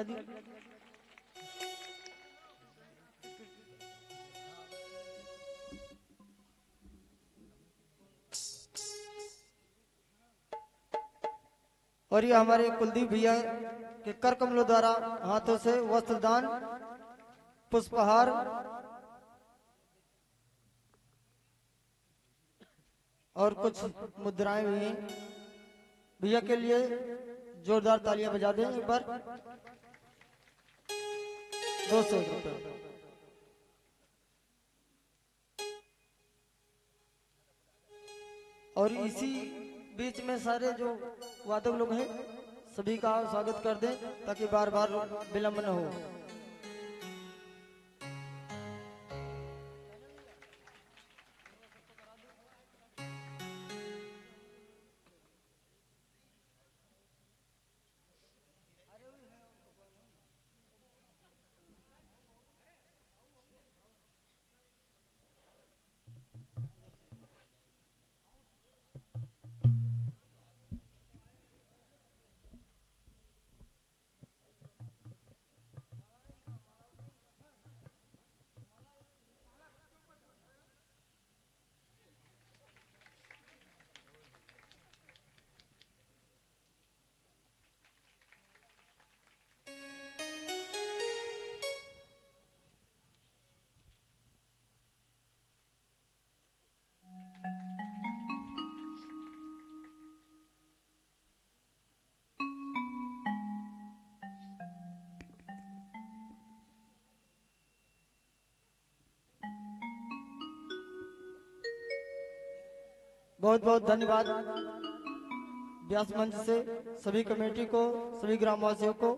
बजा दी। और ये हमारे कुलदीप भैया के कर कमलों द्वारा हाथों से वस्त्रदान, पुष्पहार और कुछ मुद्राएं भी हैं। भैया के लिए जोरदार तालियां बजा दें एक बार। 200 रुपये। और इसी बीच में सारे जो वादक लोग हैं सभी का स्वागत कर दें ताकि बार बार विलंब न हो। बहुत बहुत धन्यवाद व्यास मंच से सभी कमेटी को, सभी ग्रामवासियों को।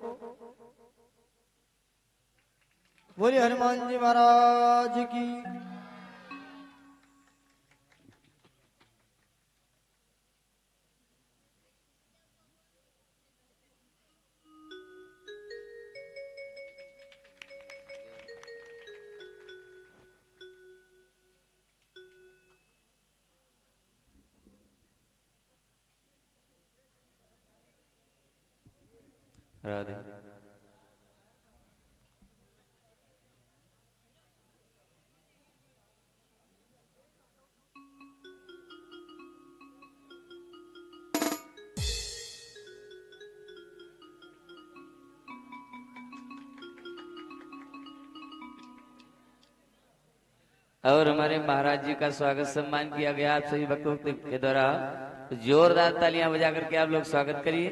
बोलिए हनुमान जी महाराज की। राधे। और हमारे महाराज जी का स्वागत सम्मान किया गया आप सभी भक्तों के द्वारा। जोरदार तालियां बजा करके आप लोग स्वागत करिए।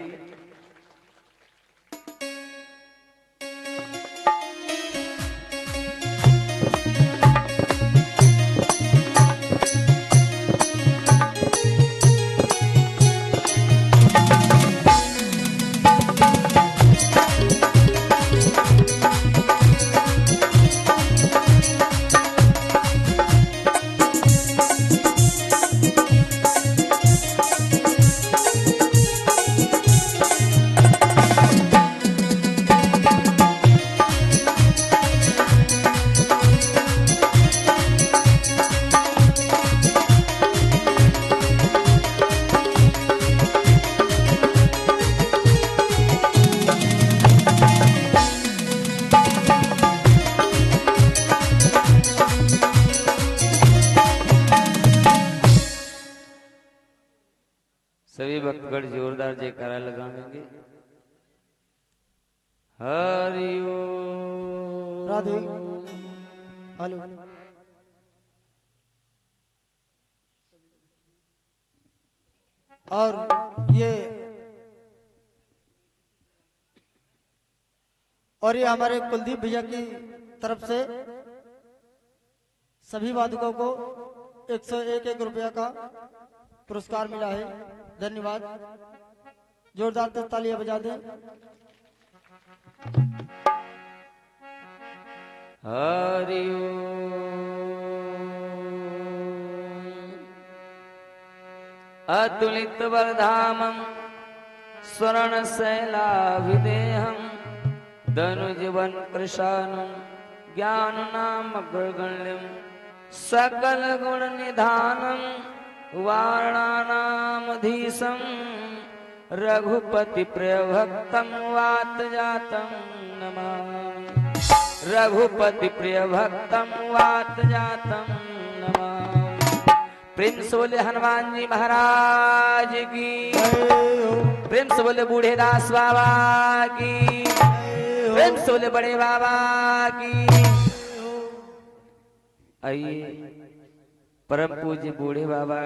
सभी भक्तगण जोरदार जयकारा लगाएंगे। हरि ओम। राधे। हेलो। और ये हमारे कुलदीप भैया की तरफ से सभी वादकों को 101 रुपया का पुरस्कार मिला है। धन्यवाद। जोरदार तालियां बजा दें। हरि अतुलित वरधामं स्वर्ण शैलाभिदेहं धनुजवन कृशानं ज्ञान नाम गणगण्यं सकल गुण निधानं वारणानामधीशं रघुपति प्रियभक्तं वात जातं नमामि। रघुपति प्रियभक्तं वात जातं नमामि। प्रेम से बोले हनुमान जी महाराज की, प्रेम से बोले बूढ़े दास बाबा की, प्रेम से बोले बड़े बाबा की। आइए परम पूज्य बूढ़े बाबा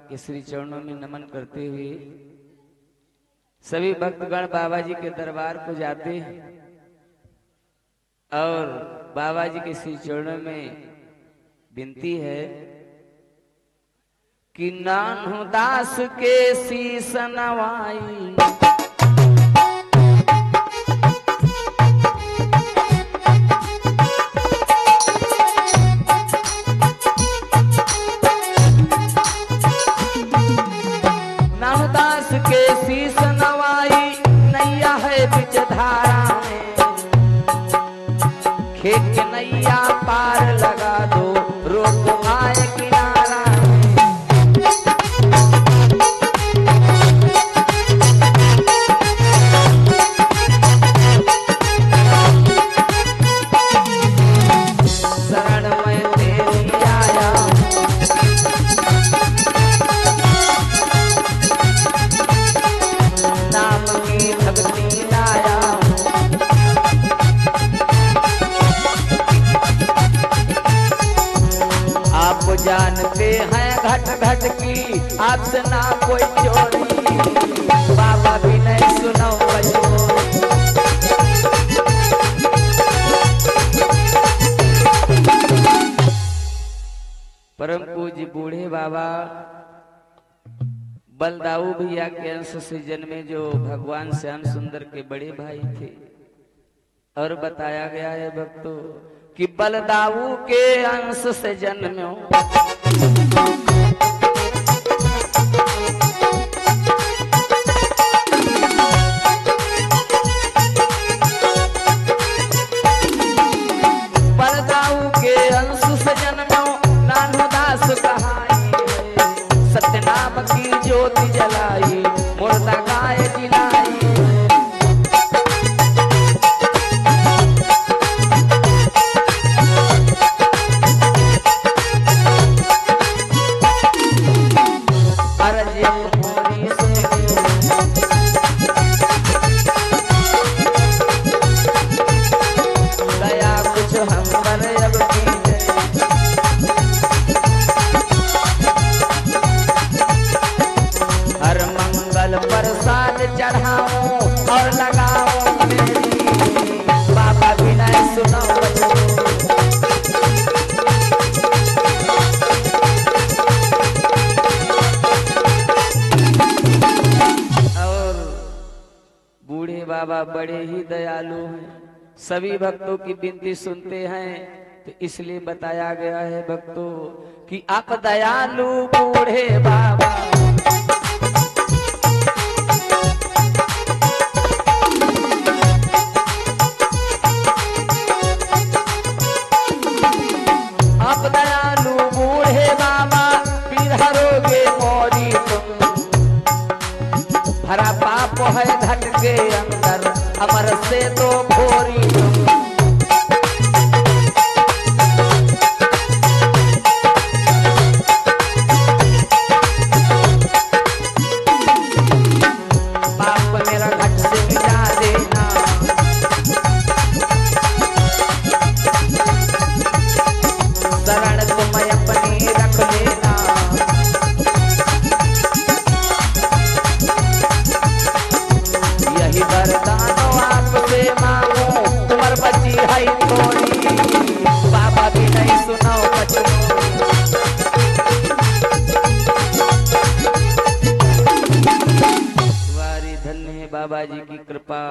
के श्री चरणों में नमन करते हुए सभी भक्तगण बाबा जी के दरबार को जाते हैं और बाबा जी के श्री चरणों में विनती है कि नान्हु दास के शीस नवाई। नान्हु दास के शीस नवाई, नैया है बिच धारा में, खेत के नैया पार लगा दो, रोक आए किनारा। जानते हैं घट घट की आपसे ना कोई चोरी, बाबा भी नहीं सुनो परम पूज्य बूढ़े बाबा बलदाऊ भैया के अंश से जन्मे, जो भगवान श्याम सुंदर के बड़े भाई थे। और बताया गया है भक्तों कि बलदाऊ के अंश से जन्म्यो, बलदाऊ के अंश से जन्म्यो, नान्हु दास कहाई, सत्यनाम की ज्योति जलाई, मुर्दा गाय जिलाई। प्रसाद चढ़ाओ और लगाओ मेरी, बाबा भी नहीं सुनो। और बूढ़े बाबा बड़े ही दयालु हैं, सभी भक्तों की विनती सुनते हैं। तो इसलिए बताया गया है भक्तों कि आप दयालु बूढ़े बाबा, आप दयालु बूढ़े बाबा, पीर हरोगे मोरी तुम, भरा पाप है घट के अंदर, अमर से तो भोरी तुम। पाप मेरा घट से मिटा देना, शरण तुम अपनी रख लेना। यही वरदान आपसे मांगो, तुम्हार बची है थोड़ी, बाबा भी नहीं सुनो बच्चों। तुम्हारी धन्य है बाबा जी की कृपा।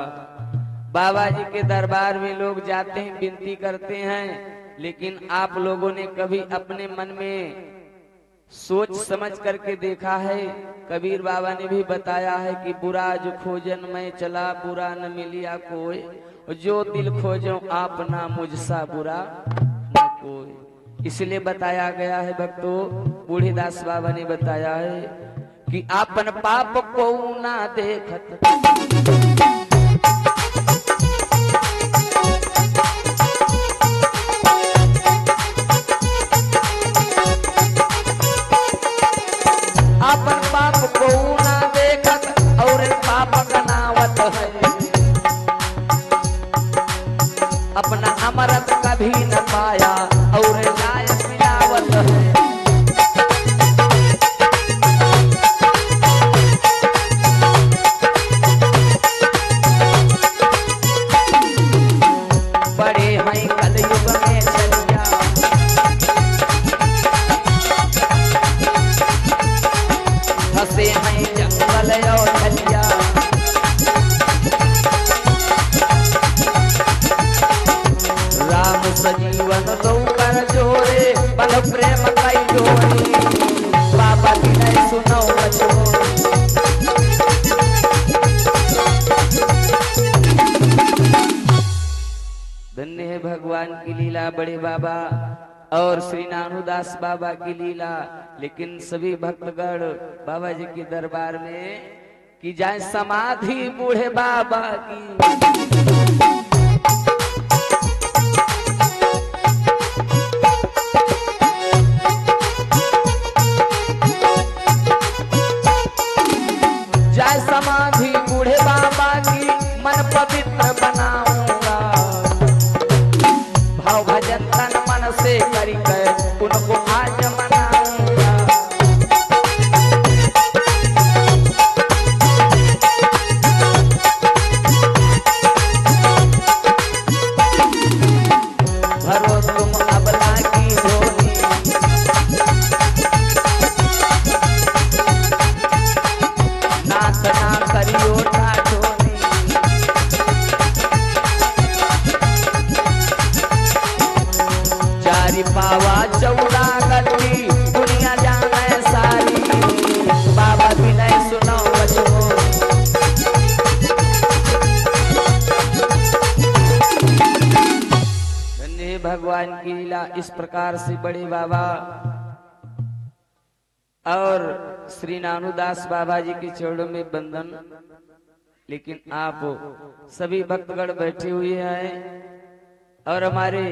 बाबा जी के दरबार में लोग जाते हैं, विनती करते हैं, लेकिन आप लोगों ने कभी अपने मन में सोच समझ करके देखा है? कबीर बाबा ने भी बताया है कि बुरा जो खोजन मैं चला, बुरा न मिलिया कोई, जो दिल खोजो आप ना मुझसा बुरा न कोई। इसलिए बताया गया है भक्तों, बूढ़े दास बाबा ने बताया है कि आपन पाप को ना देखत, आपन पाप को ना देखत और पाप गनावत है, अपना अमरत कभी न पाया और लाय मिलावत है। बड़े हैं कलयुग में चलिया, फंसे हैं जंगल और ढलिया, राम सजीवन दो कर जोरे, बल प्रेम कई जोड़ी, बाबा की नहीं सुनो बचो। धन्य है भगवान की लीला, बड़े बाबा और श्री नानूदास बाबा की लीला। लेकिन सभी भक्तगण बाबा जी के दरबार में की जाए समाधि बूढ़े बाबा की। जाए समाधि बूढ़े बाबा की, मन पवित्र बनाऊंगा, भाव भजन तन मन से करके उनको आज मनाऊंगा। भरो तुम अबला की झोली, नाथ ना करियो ठाठोली, चारी पावा चौड़ा गली दुनिया जाने सारी, बाबा भी नहीं सुनो बचो। धन्य भगवान की लीला। इस प्रकार से बड़े बाबा और श्री नानूदास बाबा जी के चरणों में बंधन। लेकिन आप सभी भक्तगण बैठे हुए हैं और हमारे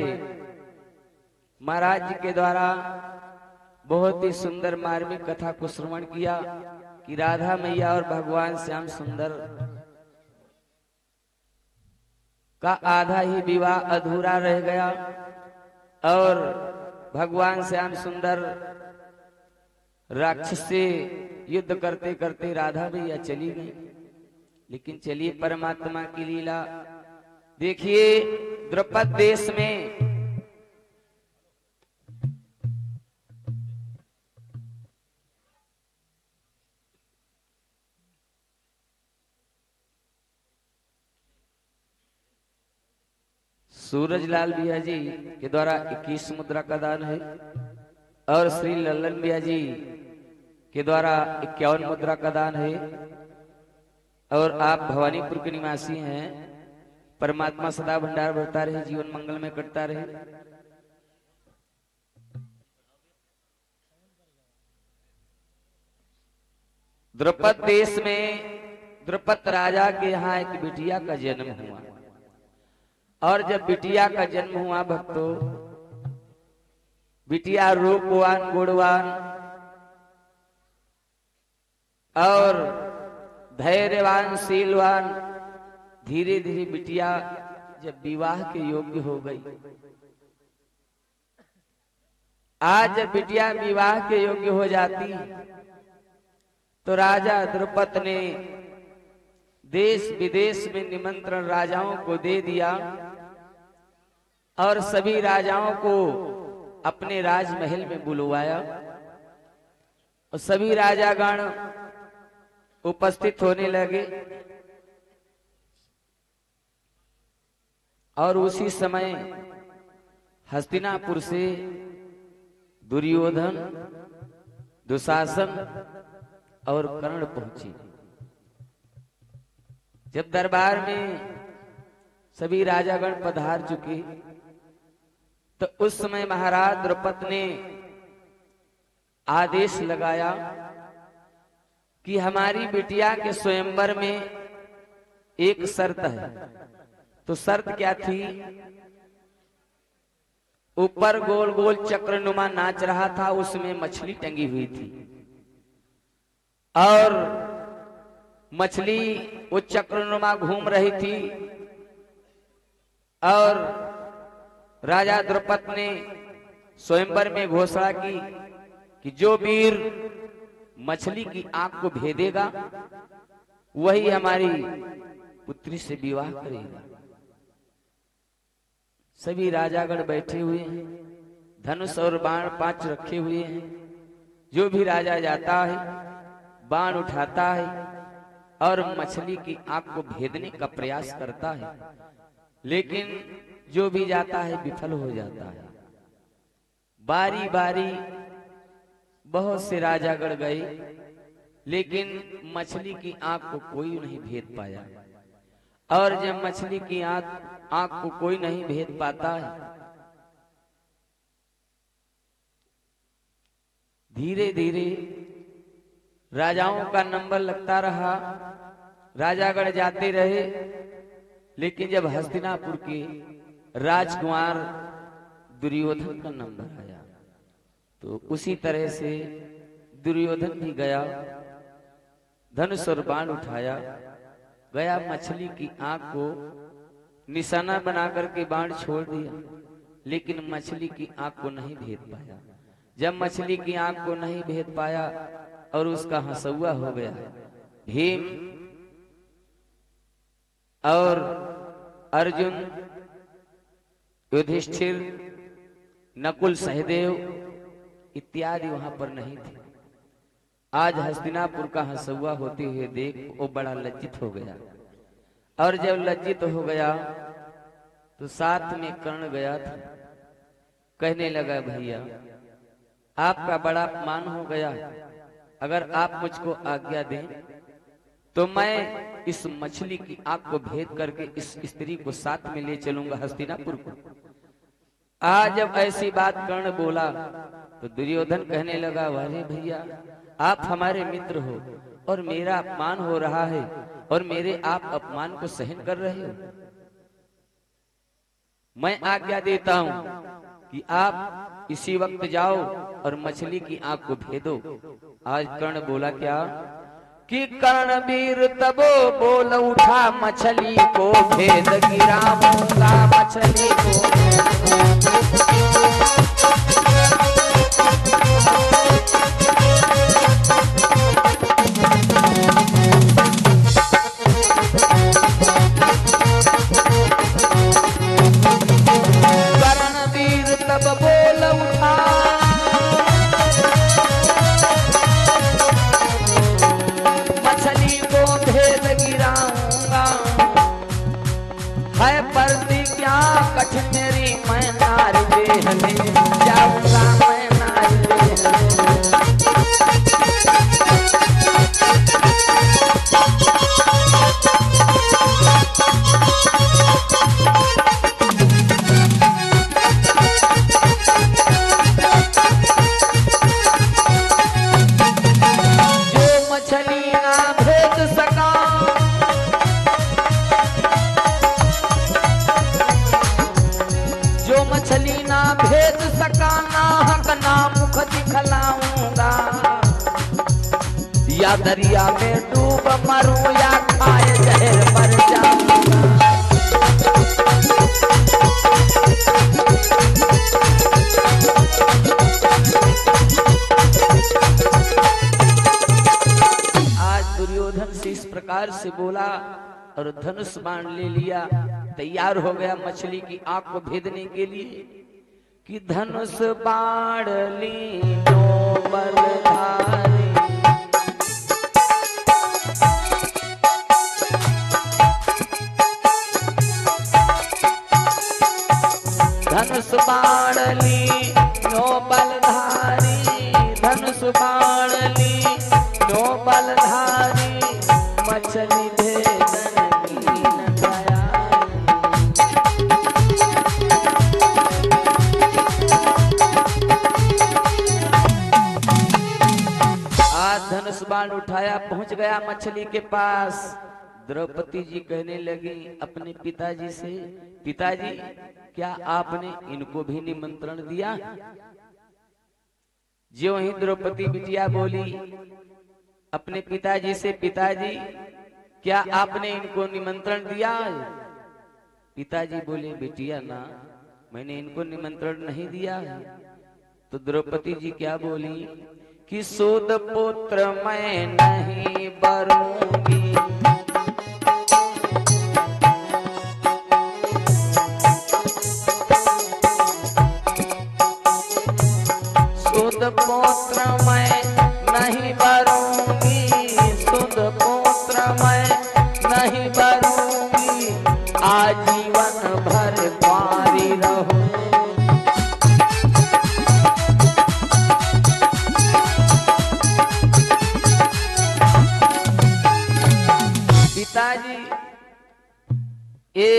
महाराज जी के द्वारा बहुत ही सुंदर मार्मिक कथा को श्रवण किया कि राधा मैया और भगवान श्याम सुंदर का आधा ही विवाह अधूरा रह गया और भगवान श्याम सुंदर राक्षस से युद्ध करते करते राधा मैया चली गई। लेकिन चलिए परमात्मा की लीला देखिए। द्रुपद देश में सूरजलाल भैया जी के द्वारा 21 मुद्रा का दान है और श्री लल्लन भैया जी के द्वारा 51 मुद्रा का दान है। और आप भवानीपुर के निवासी हैं। परमात्मा सदा भंडार भरता रहे, जीवन मंगल में कटता रहे। द्रुपद देश में द्रुपद राजा के यहाँ एक बिटिया का जन्म हुआ और जब बिटिया का जन्म हुआ भक्तों, बिटिया रूपवान गुणवान और धैर्यवान शीलवान, धीरे धीरे बिटिया जब विवाह के योग्य हो गई। आज जब बिटिया विवाह के योग्य हो जाती तो राजा द्रुपद ने देश विदेश में निमंत्रण राजाओं को दे दिया और सभी राजाओं को अपने राजमहल में बुलवाया और सभी राजागण उपस्थित होने लगे। और उसी समय हस्तिनापुर से दुर्योधन, दुशासन और कर्ण पहुंचे। जब दरबार में सभी राजागण पधार चुके तो उस समय महाराज द्रुपद ने आदेश लगाया कि हमारी बिटिया के स्वयंवर में एक शर्त है। तो शर्त क्या थी? ऊपर गोल गोल चक्रनुमा नाच रहा था, उसमें मछली टंगी हुई थी और मछली वो चक्रनुमा घूम रही थी। और राजा द्रुपद ने स्वयंवर में घोषणा की कि जो वीर मछली की आंख को भेदेगा वही हमारी पुत्री से विवाह करेगा। सभी राजागण बैठे हुए हैं, धनुष और बाण 5 रखे हुए हैं। जो भी राजा जाता है बाण उठाता है और मछली की आंख को भेदने का प्रयास करता है, लेकिन जो भी जाता है विफल हो जाता है। बारी बारी बहुत से राजागण गए, लेकिन मछली की आंख को कोई नहीं भेद पाया। और जब मछली की आंख को कोई नहीं भेद पाता है, धीरे धीरे राजाओं का नंबर लगता रहा, राजागण जाते रहे। लेकिन जब हस्तिनापुर के राजकुमार दुर्योधन का नंबर आया तो उसी तरह से दुर्योधन भी गया, धनुष और बाण उठाया, गया मछली की आंख को निशाना बना करके बाण छोड़ दिया, लेकिन मछली की आंख को नहीं भेद पाया। जब मछली की आंख को नहीं भेद पाया और उसका हंसुआ हो गया, भीम और अर्जुन, युधिष्ठिर, नकुल, सहदेव इत्यादि वहां पर नहीं थे। आज हस्तिनापुर का हंसुआ होते हुए देख वो बड़ा लज्जित हो गया। और जब लज्जित हो गया तो साथ में कर्ण गया था। कहने लगा, भैया आपका बड़ा अपमान हो गया, अगर आप मुझको आज्ञा दें तो मैं इस मछली की आंख को भेद करके इस स्त्री को साथ में ले चलूंगा हस्तिनापुर को। आज जब ऐसी बात कर्ण बोला तो दुर्योधन कहने लगा, अरे भैया आप हमारे मित्र हो और मेरा अपमान हो रहा है और मेरे आप अपमान को सहन कर रहे हो। मैं आज्ञा देता हूं कि आप इसी वक्त जाओ और मछली की आंख को भेदो। आज कर्ण बोला क्या कि कर्णवीर तबो बोल उठा, मछली को भेद गिराऊंगा, मछली को। कर्णवीर तब बोल उठा, मछली को भेद गिराऊंगा, है प्रतिज्ञा कठिन मेरी, मैं नारी देह ले जाऊंगा, मैं नारी देह भेद सका, ना हक ना मुख दिखलाऊंगा, या दरिया में डूब मरूं या खाए जहर मर जाऊंगा। आज दुर्योधन से इस प्रकार से बोला और धनुष बाण ले लिया, तैयार हो गया मछली की आंख को भेदने के लिए। कि धनुष बाण लीनो बलधारी, धनुष बाण लीनो बलधारी, धनुष बाण लीनो बलधारी, मछली भेदन कीन दयारी। धनुष रुमाल उठाया, पहुंच गया मछली के पास। द्रौपदी जी कहने लगी अपने पिताजी से, पिताजी क्या आपने इनको भी निमंत्रण दिया? जो ही द्रौपदी बिटिया बोली अपने पिताजी से, पिताजी क्या आपने इनको निमंत्रण दिया? पिताजी बोले बिटिया ना, मैंने इनको निमंत्रण नहीं दिया है। तो द्रौपदी जी क्या बोली कि सूद पुत्र मैं नहीं बरूंगी, सूद पुत्र मैं नहीं बरूंगी, सूद पुत्र मैं नहीं बरूंगी, आजीवन भर कुंवारी रहूं। पिताजी ये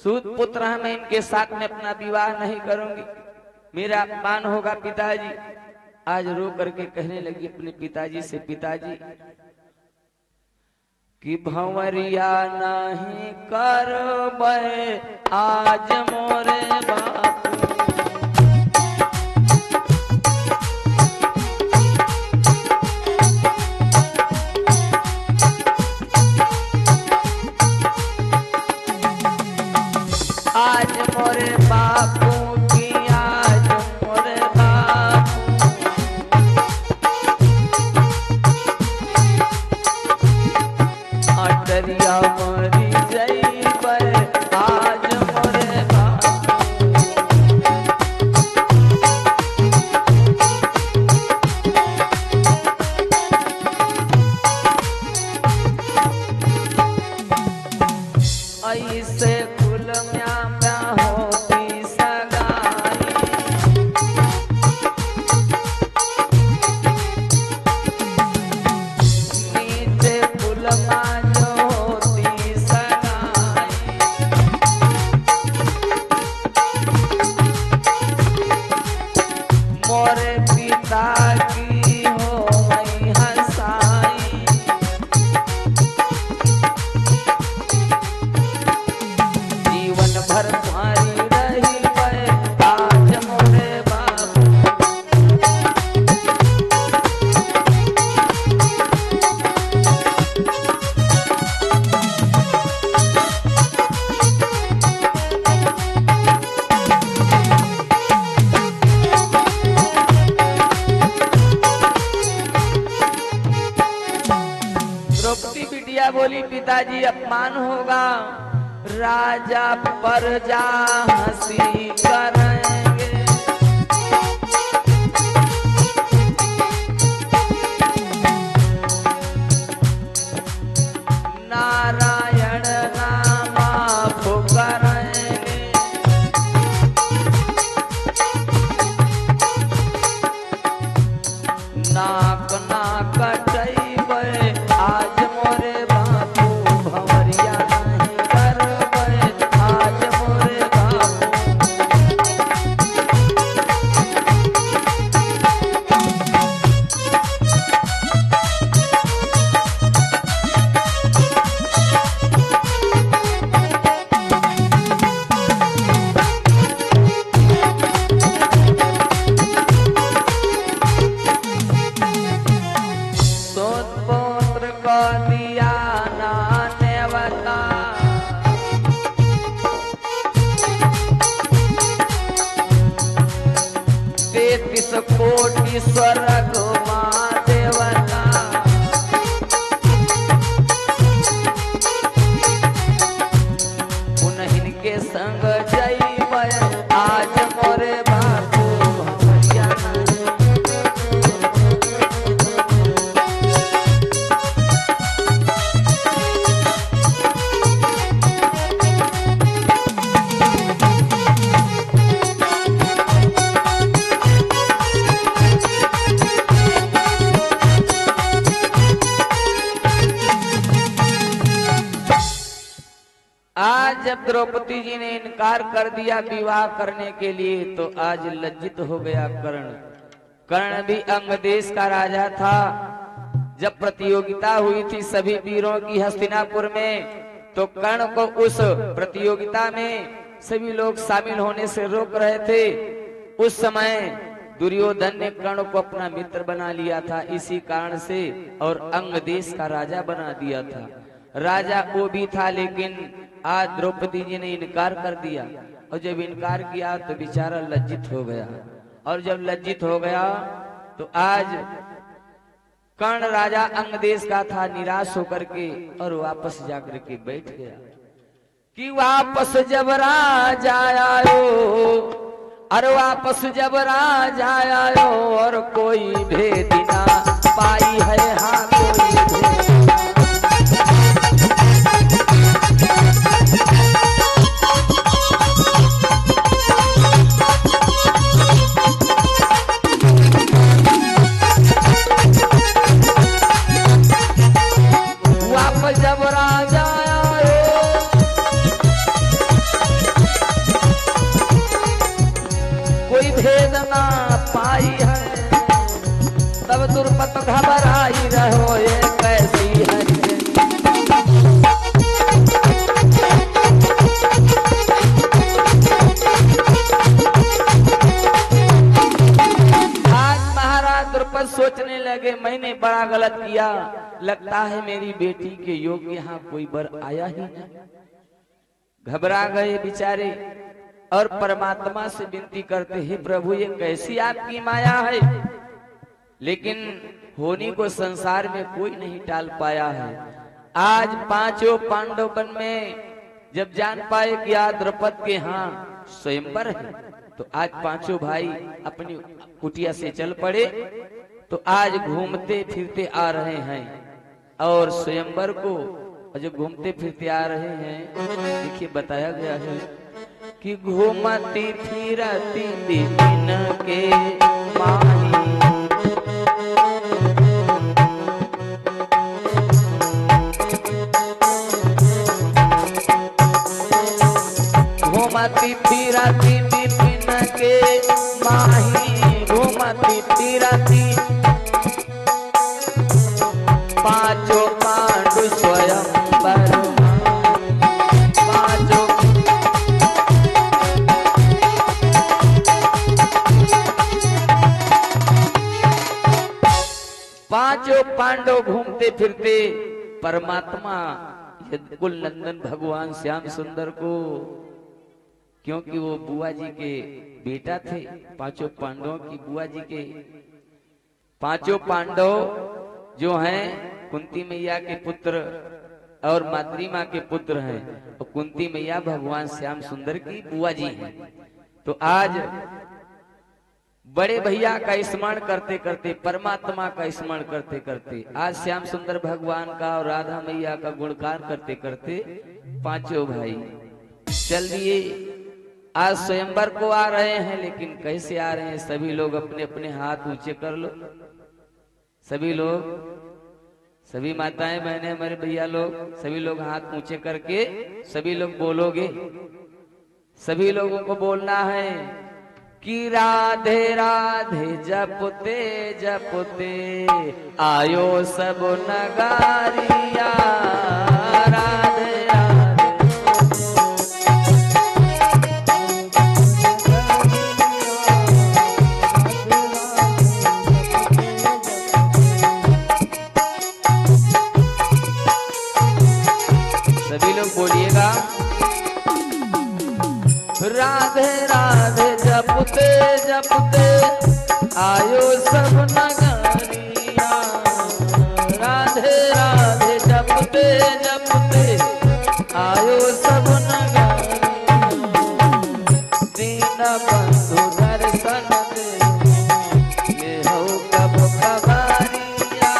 सूद पुत्र है, मैं इनके साथ में अपना विवाह नहीं करूंगी, मेरा अपमान होगा। पिताजी आज रो करके कहने लगी अपने पिताजी से, पिताजी कि भंवरिया नहीं करबै आज मोरे बापू, आज मोरे बापू की, आज मोरे बापू, अटरिया मरी जइबै आज मोरे बापू। ऐसे कुल में होती सगाई, नीचे कुल में जो होती सगाई, मोरे पिता की हो गई हंसाई, जीवन भर तुम्हारी रही है आज मोरे बापू। द्रौपदी बिटिया बोली पिताजी अपमान होगा, राजा प्रजा हंसी करेंगे, नारायण नाम आप करेंगे, नाक ना कटैबै आज मोरे बापू, भंवरिया नहीं करबै आज मोरे बापू। सूद पुत्र को दिया ना नेवता, तेतीस कोटि स्वर्ग माँ देवता, उन्हीं के संग जइबै आज मोरे बापू, भंवरिया नहीं। आज जब द्रौपदी जी ने इनकार कर दिया विवाह करने के लिए, तो आज लज्जित हो गया कर्ण। कर्ण भी अंग देश का राजा था, जब प्रतियोगिता हुई थी सभी वीरों की हस्तिनापुर में, तो कर्ण को उस प्रतियोगिता में सभी लोग शामिल होने से रोक रहे थे। उस समय दुर्योधन ने कर्ण को अपना मित्र बना लिया था इसी कारण से, और अंग देश का राजा बना दिया था। राजा वो भी था, लेकिन आज द्रौपदी जी ने इनकार कर दिया, और जब इनकार किया तो बेचारा लज्जित हो गया, और जब लज्जित हो गया तो आज कर्ण राजा अंग देश का था, निराश होकर के और वापस जाकर के बैठ गया। कि वापस जब राजा आयो, अरे वापस जब राजा आयो, और कोई भेद ना पाई है, हाँ कोई भेद। वापस जब राजा आयो, कोई भेद ना पाई है, तब दुर्पत घबराई रहो, ये कैसी है। आज महाराज द्रुपद सोचने लगे, मैंने बड़ा गलत किया, लगता है मेरी बेटी के योग यहाँ कोई बर आया ही नहीं। घबरा गए बेचारे और परमात्मा से विनती करते, हे प्रभु ये कैसी आपकी माया है। लेकिन होनी को संसार में कोई नहीं टाल पाया है। आज पांचों पांडवन में जब जान पाए कि आज द्रौपद के यहाँ स्वयंवर है, तो आज पांचों भाई अपनी कुटिया से चल पड़े। तो आज घूमते फिरते आ रहे हैं, और स्वयंवर को जो घूमते फिरते आ रहे हैं, देखिए बताया गया है कि घूमती फिरती दिन के माही, घूमती फिरती दिन के माही, घूमती फिरती पांचों पांडु स्वयंवर, पांचों पांडव घूमते फिरते परमात्मा कुल नंदन भगवान श्याम सुंदर को, क्योंकि वो बुआ जी के बेटा थे, पांचों पांडवों की बुआ जी के, पांचों पांडव जो हैं कुंती मैया के पुत्र और माद्री माँ के पुत्र हैं, और कुंती मैया भगवान श्याम सुंदर की बुआ जी हैं। तो आज बड़े भैया का स्मरण करते करते, परमात्मा का स्मरण करते करते, आज श्याम सुंदर भगवान का और राधा मैया का गुणगान करते करते पांचों भाई चल दिए। आज स्वयंवर को आ रहे हैं, लेकिन कैसे आ रहे हैं? सभी लोग अपने अपने हाथ ऊंचे कर लो, सभी लोग, सभी माताएं बहनें हमारे भैया लोग, सभी लोग हाथ ऊंचे करके सभी लोग बोलोगे। सभी लोगों को बोलना है कि राधे राधे जपते जपते आयो सब नगारिया, राधे राधे। सभी लोग बोलिएगा, राधे राधे जपते जपते आयो सब नगरिया, राधे राधे जपते जपते आयो सब नगरिया, दीन बंधु दर्शन दे ये हो कब खबरिया।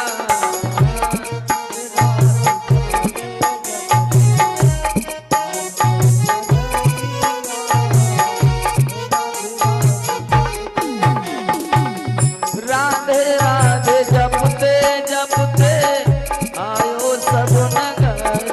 राधे राधे जपते जपते आयो सब नगर,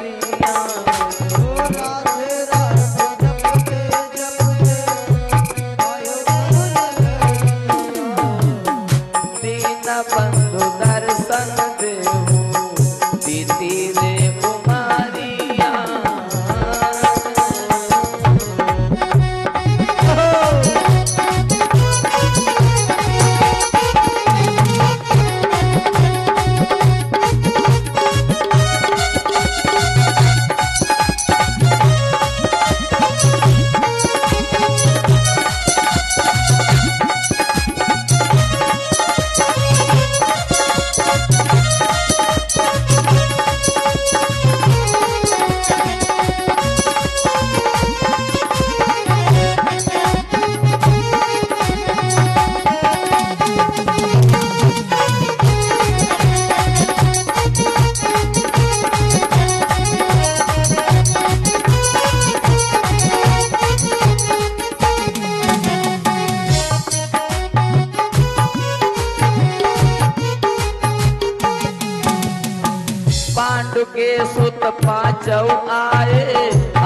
पांचौ आए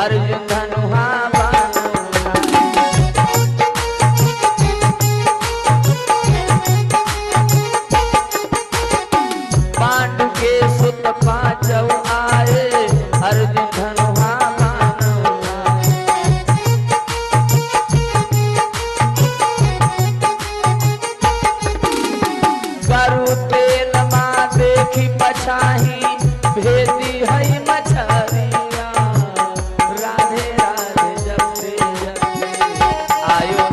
अर्जुन धनुहा बानो पांडु के सुत पांचौ आए अर्जुन धनुहा बानो करु तेल मा देखी पछाही भेदी है मछरिया राधे राधे जपते जपते आयो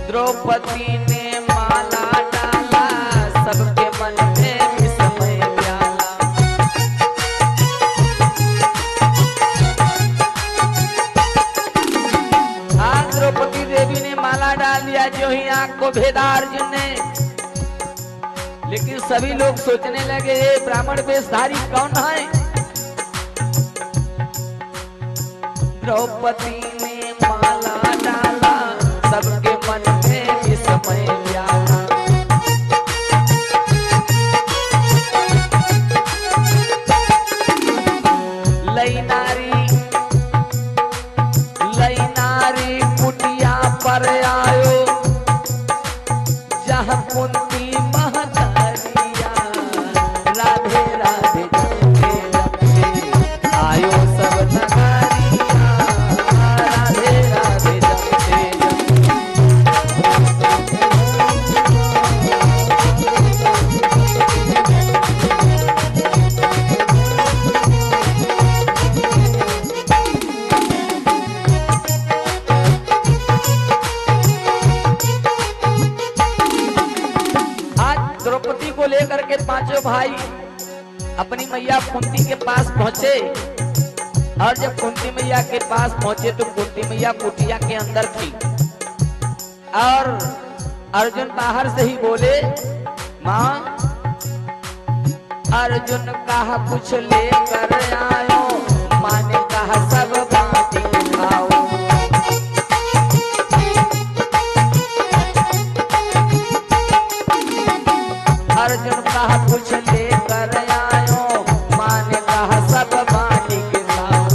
द्रौपदी ने माला डाला सबके मन में विस्मय प्याला हाँ द्रौपदी देवी ने माला डाल दिया जो ही आंख को भेदा अर्जुन ने लेकिन सभी लोग सोचने लगे ये ब्राह्मण वेशधारी कौन है द्रौपदी ने माला डाला सबके मन में विस्मय प्याला लई नारी कुटिया पर आयो जहाँ कुंती महतारिया राधे राधे जपते जपते आयो सब नगारिया राधे राधे जपते जपते द्रौपदी को लेकर के पांचों भाई अपनी मैया कुंती के पास पहुंचे और जब कुंती मैया के पास पहुंचे तो कुंती मैया कुटिया के अंदर थी और अर्जुन बाहर से ही बोले माँ अर्जुन कहा कुछ लेकर आयो माँ ने कहा सब बाटी खाओ अर्जुन कहा कुछ लेकर आयो माँ ने कहा सब बाटी गिराओ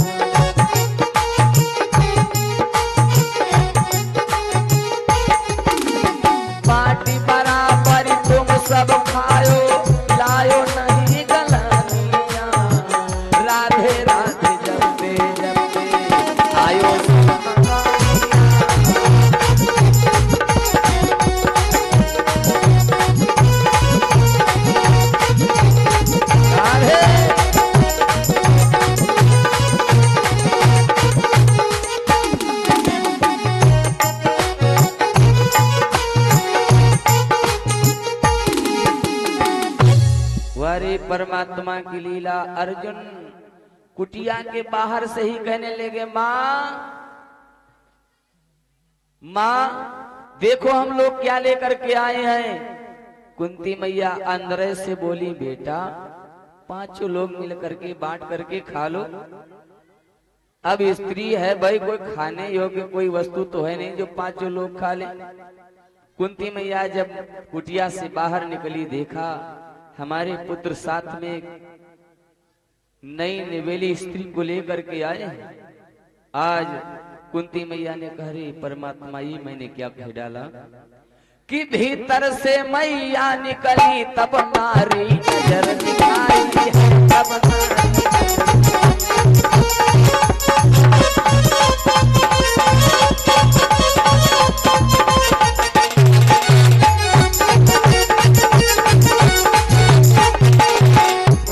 बाटी बराबर तुम सब खाओ लायो नहीं गलानिया राधे राधे जपते जपते आयो वारे परमात्मा की लीला अर्जुन कुटिया के बाहर से ही कहने लगे माँ देखो हम लोग क्या लेकर के आए हैं कुंती मैया अंदर से बोली बेटा पांचों लोग मिल करके बांट करके खा लो अब स्त्री है भाई कोई खाने योग्य कोई वस्तु तो है नहीं जो पांचों लोग खा ले कुंती मैया जब कुटिया से बाहर निकली देखा हमारे पुत्र साथ में एक नई निवेली स्त्री को लेकर के आए हैं आज कुंती मैया ने कहा रे परमात्मा ये मैंने क्या कह डाला कि भीतर से मैया निकली तब नारी नजर दिखाई है तब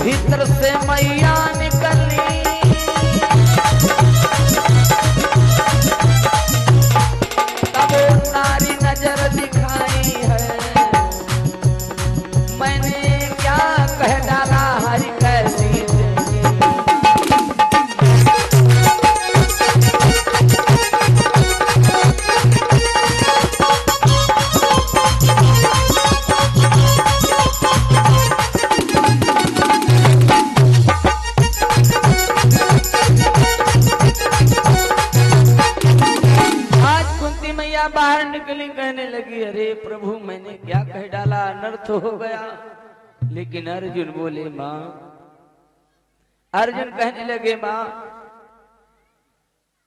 भीतर से मैया निकली तब नारी नजर दिखाई है मैंने क्या कह डाला हरि कैसी अनर्थ हो गया। लेकिन अर्जुन बोले माँ, अर्जुन कहने लगे माँ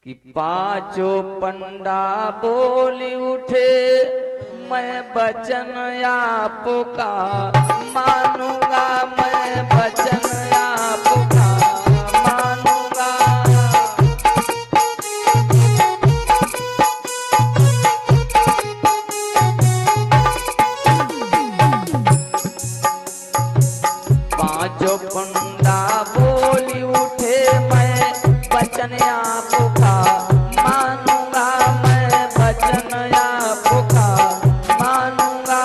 कि पांचों पंडा बोली उठे, मैं वचन आपका मानूंगा, मैं वचन आपका मानूंगा। पांचों पंडा बोली उठे, मैं वचन आपका मानूंगा, मैं वचन आपका मानूंगा।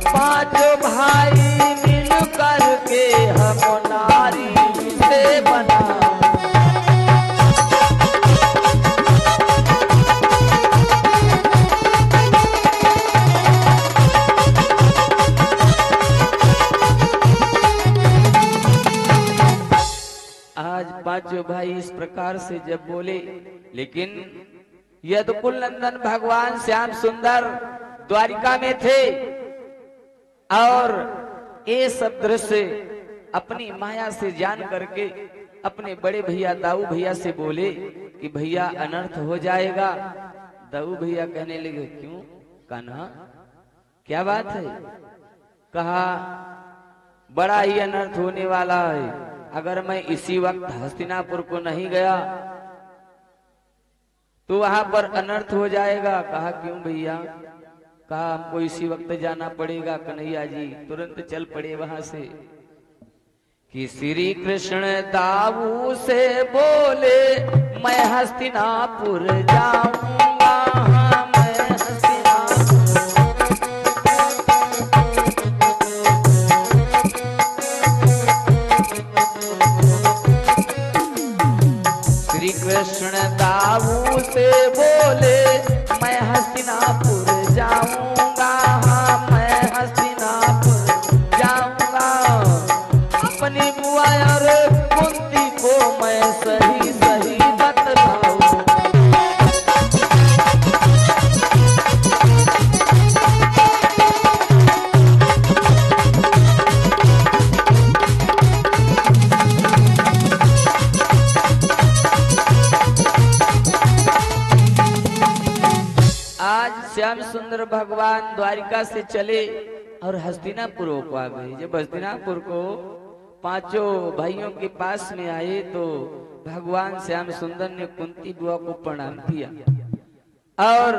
पांचों भाई मिल करके हम नारी से बना। आज पांचों भाई इस प्रकार से जब बोले, लेकिन यदुकुल नंदन भगवान श्याम सुंदर द्वारिका में थे और ये सब दृश्य अपनी माया से जान करके अपने बड़े भैया दाऊ भैया से बोले कि भैया अनर्थ हो जाएगा। दाऊ भैया कहने लगे क्यों कान्हा, क्या बात है? कहा बड़ा ही अनर्थ होने वाला है, अगर मैं इसी वक्त हस्तिनापुर को नहीं गया तो वहां पर अनर्थ हो जाएगा। कहा क्यों भैया? कहा हमको इसी वक्त जाना पड़ेगा। कन्हैया जी तुरंत चल पड़े वहां से कि श्री कृष्ण दाऊ से बोले, मैं हस्तिनापुर जाऊंगा, मैं हस्तिनापुर। श्री कृष्ण दाऊ से बोले, मैं हस्तिनापुर जाऊंगा, हाँ मैं हस्तिनापुर जाऊंगा। अपनी बुआ और कुंती को मैं सही सही बतलाऊं। आज श्याम सुंदर भगवान द्वारिका से चले और हस्तिनापुर को आ गए। जब हस्तिनापुर को पांचों भाइयों के पास में आए तो भगवान श्याम सुंदर ने कुंती बुआ को प्रणाम किया और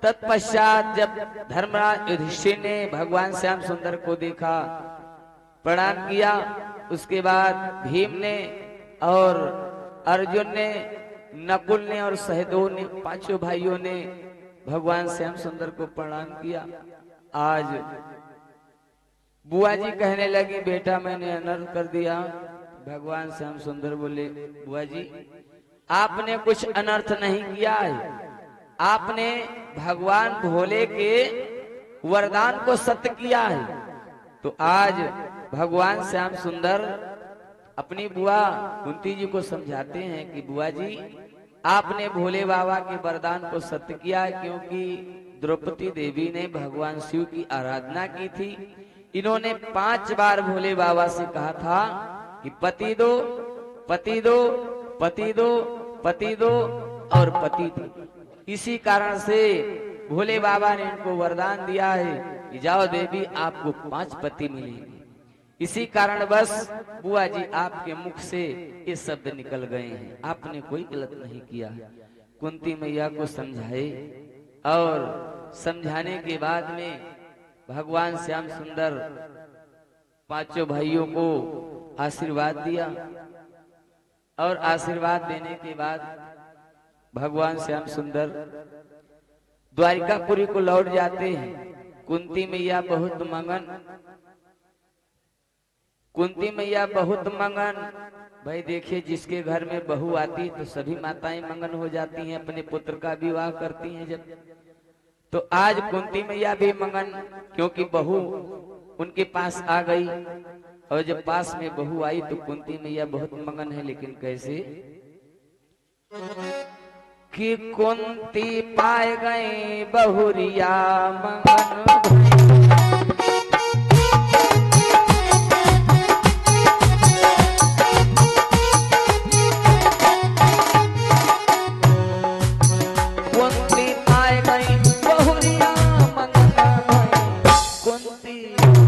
तत्पश्चात जब धर्मराज युधिष्ठिर ने भगवान श्याम सुंदर को देखा, प्रणाम किया, उसके बाद भीम ने और अर्जुन ने, नकुल ने और सहदेव ने, पांचों भाइयों ने भगवान श्याम सुंदर को प्रणाम किया। आज बुआ जी कहने लगी बेटा मैंने अनर्थ कर दिया। भगवान श्याम सुंदर बोले बुआ जी आपने कुछ अनर्थ नहीं किया है, आपने भगवान भोले के वरदान को सत्य किया है। तो आज भगवान श्याम सुंदर अपनी बुआ कुंती जी को समझाते हैं कि बुआ जी आपने भोले बाबा के वरदान को सत्य किया, क्योंकि द्रौपदी देवी ने भगवान शिव की आराधना की थी। इन्होंने 5 बार भोले बाबा से कहा था कि पति दो, पति दो, पति दो, पति दो और पति दो। इसी कारण से भोले बाबा ने इनको वरदान दिया है कि जाओ देवी आपको 5 पति मिलेंगे। इसी कारण बस बुआ जी आपके मुख से ये शब्द निकल गए हैं, आपने कोई गलत नहीं किया। कुंती मैया को समझाए और समझाने के बाद में भगवान श्याम सुंदर पांचों भाइयों को आशीर्वाद दिया और आशीर्वाद देने के बाद भगवान श्याम सुंदर द्वारिकापुरी को लौट जाते हैं। कुंती मैया बहुत मगन, कुंती मैया बहुत मगन। भाई देखिए जिसके घर में बहू आती तो सभी माताएं मगन हो जाती हैं, अपने पुत्र का विवाह करती हैं जब। तो आज कुंती मैया भी मगन, क्योंकि बहू उनके पास आ गई और जब पास में बहू आई तो कुंती मैया बहुत मगन है। लेकिन कैसे कि कुंती पाए गए बहुरिया मगन।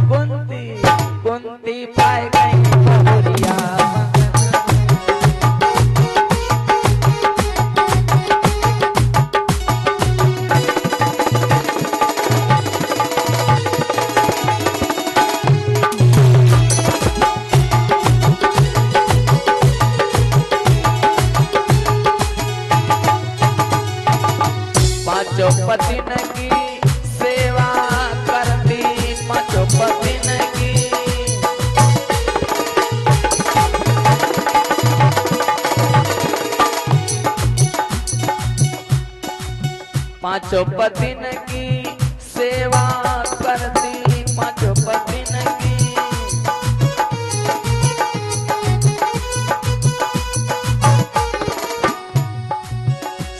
कुंती कुंती पाए गई बहुरिया पांचों पतिन की सेवा करती पांचों पतिन की पांचों पतिन की सेवा करती पांचों पतिन की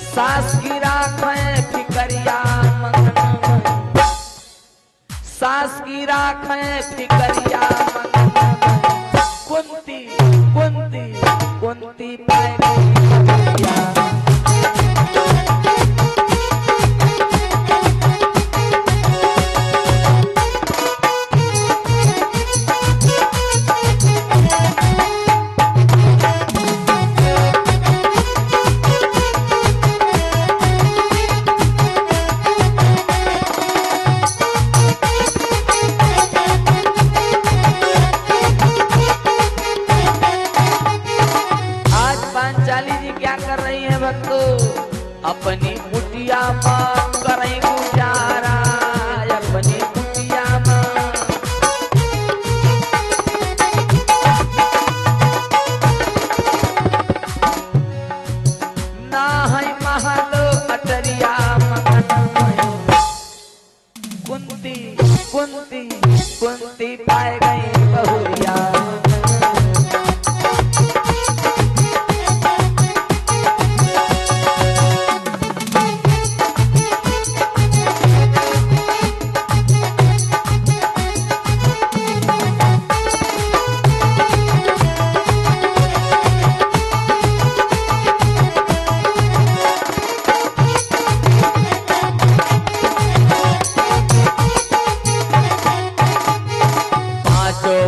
सास की राखें फिकरिया मंगन सास की राखें फिकरिया मंगन कुंती कुंती कुंती पाए गई बहुरिया अपनी कुटिया मां करें गुजारा अपनी कुटिया मां ना है महल अटरिया मगन कुंती कुंती कुंती पाए गई बहुरिया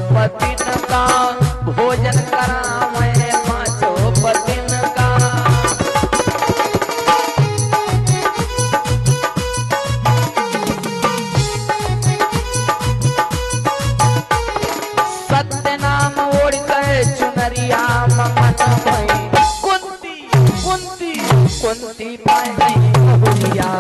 पतिन का भोजन करावे पांचों पतिन का सत्य नाम ओढ़ कर चुनरिया मगन भई कुंती कुंती कुंती पाए गई बहुरिया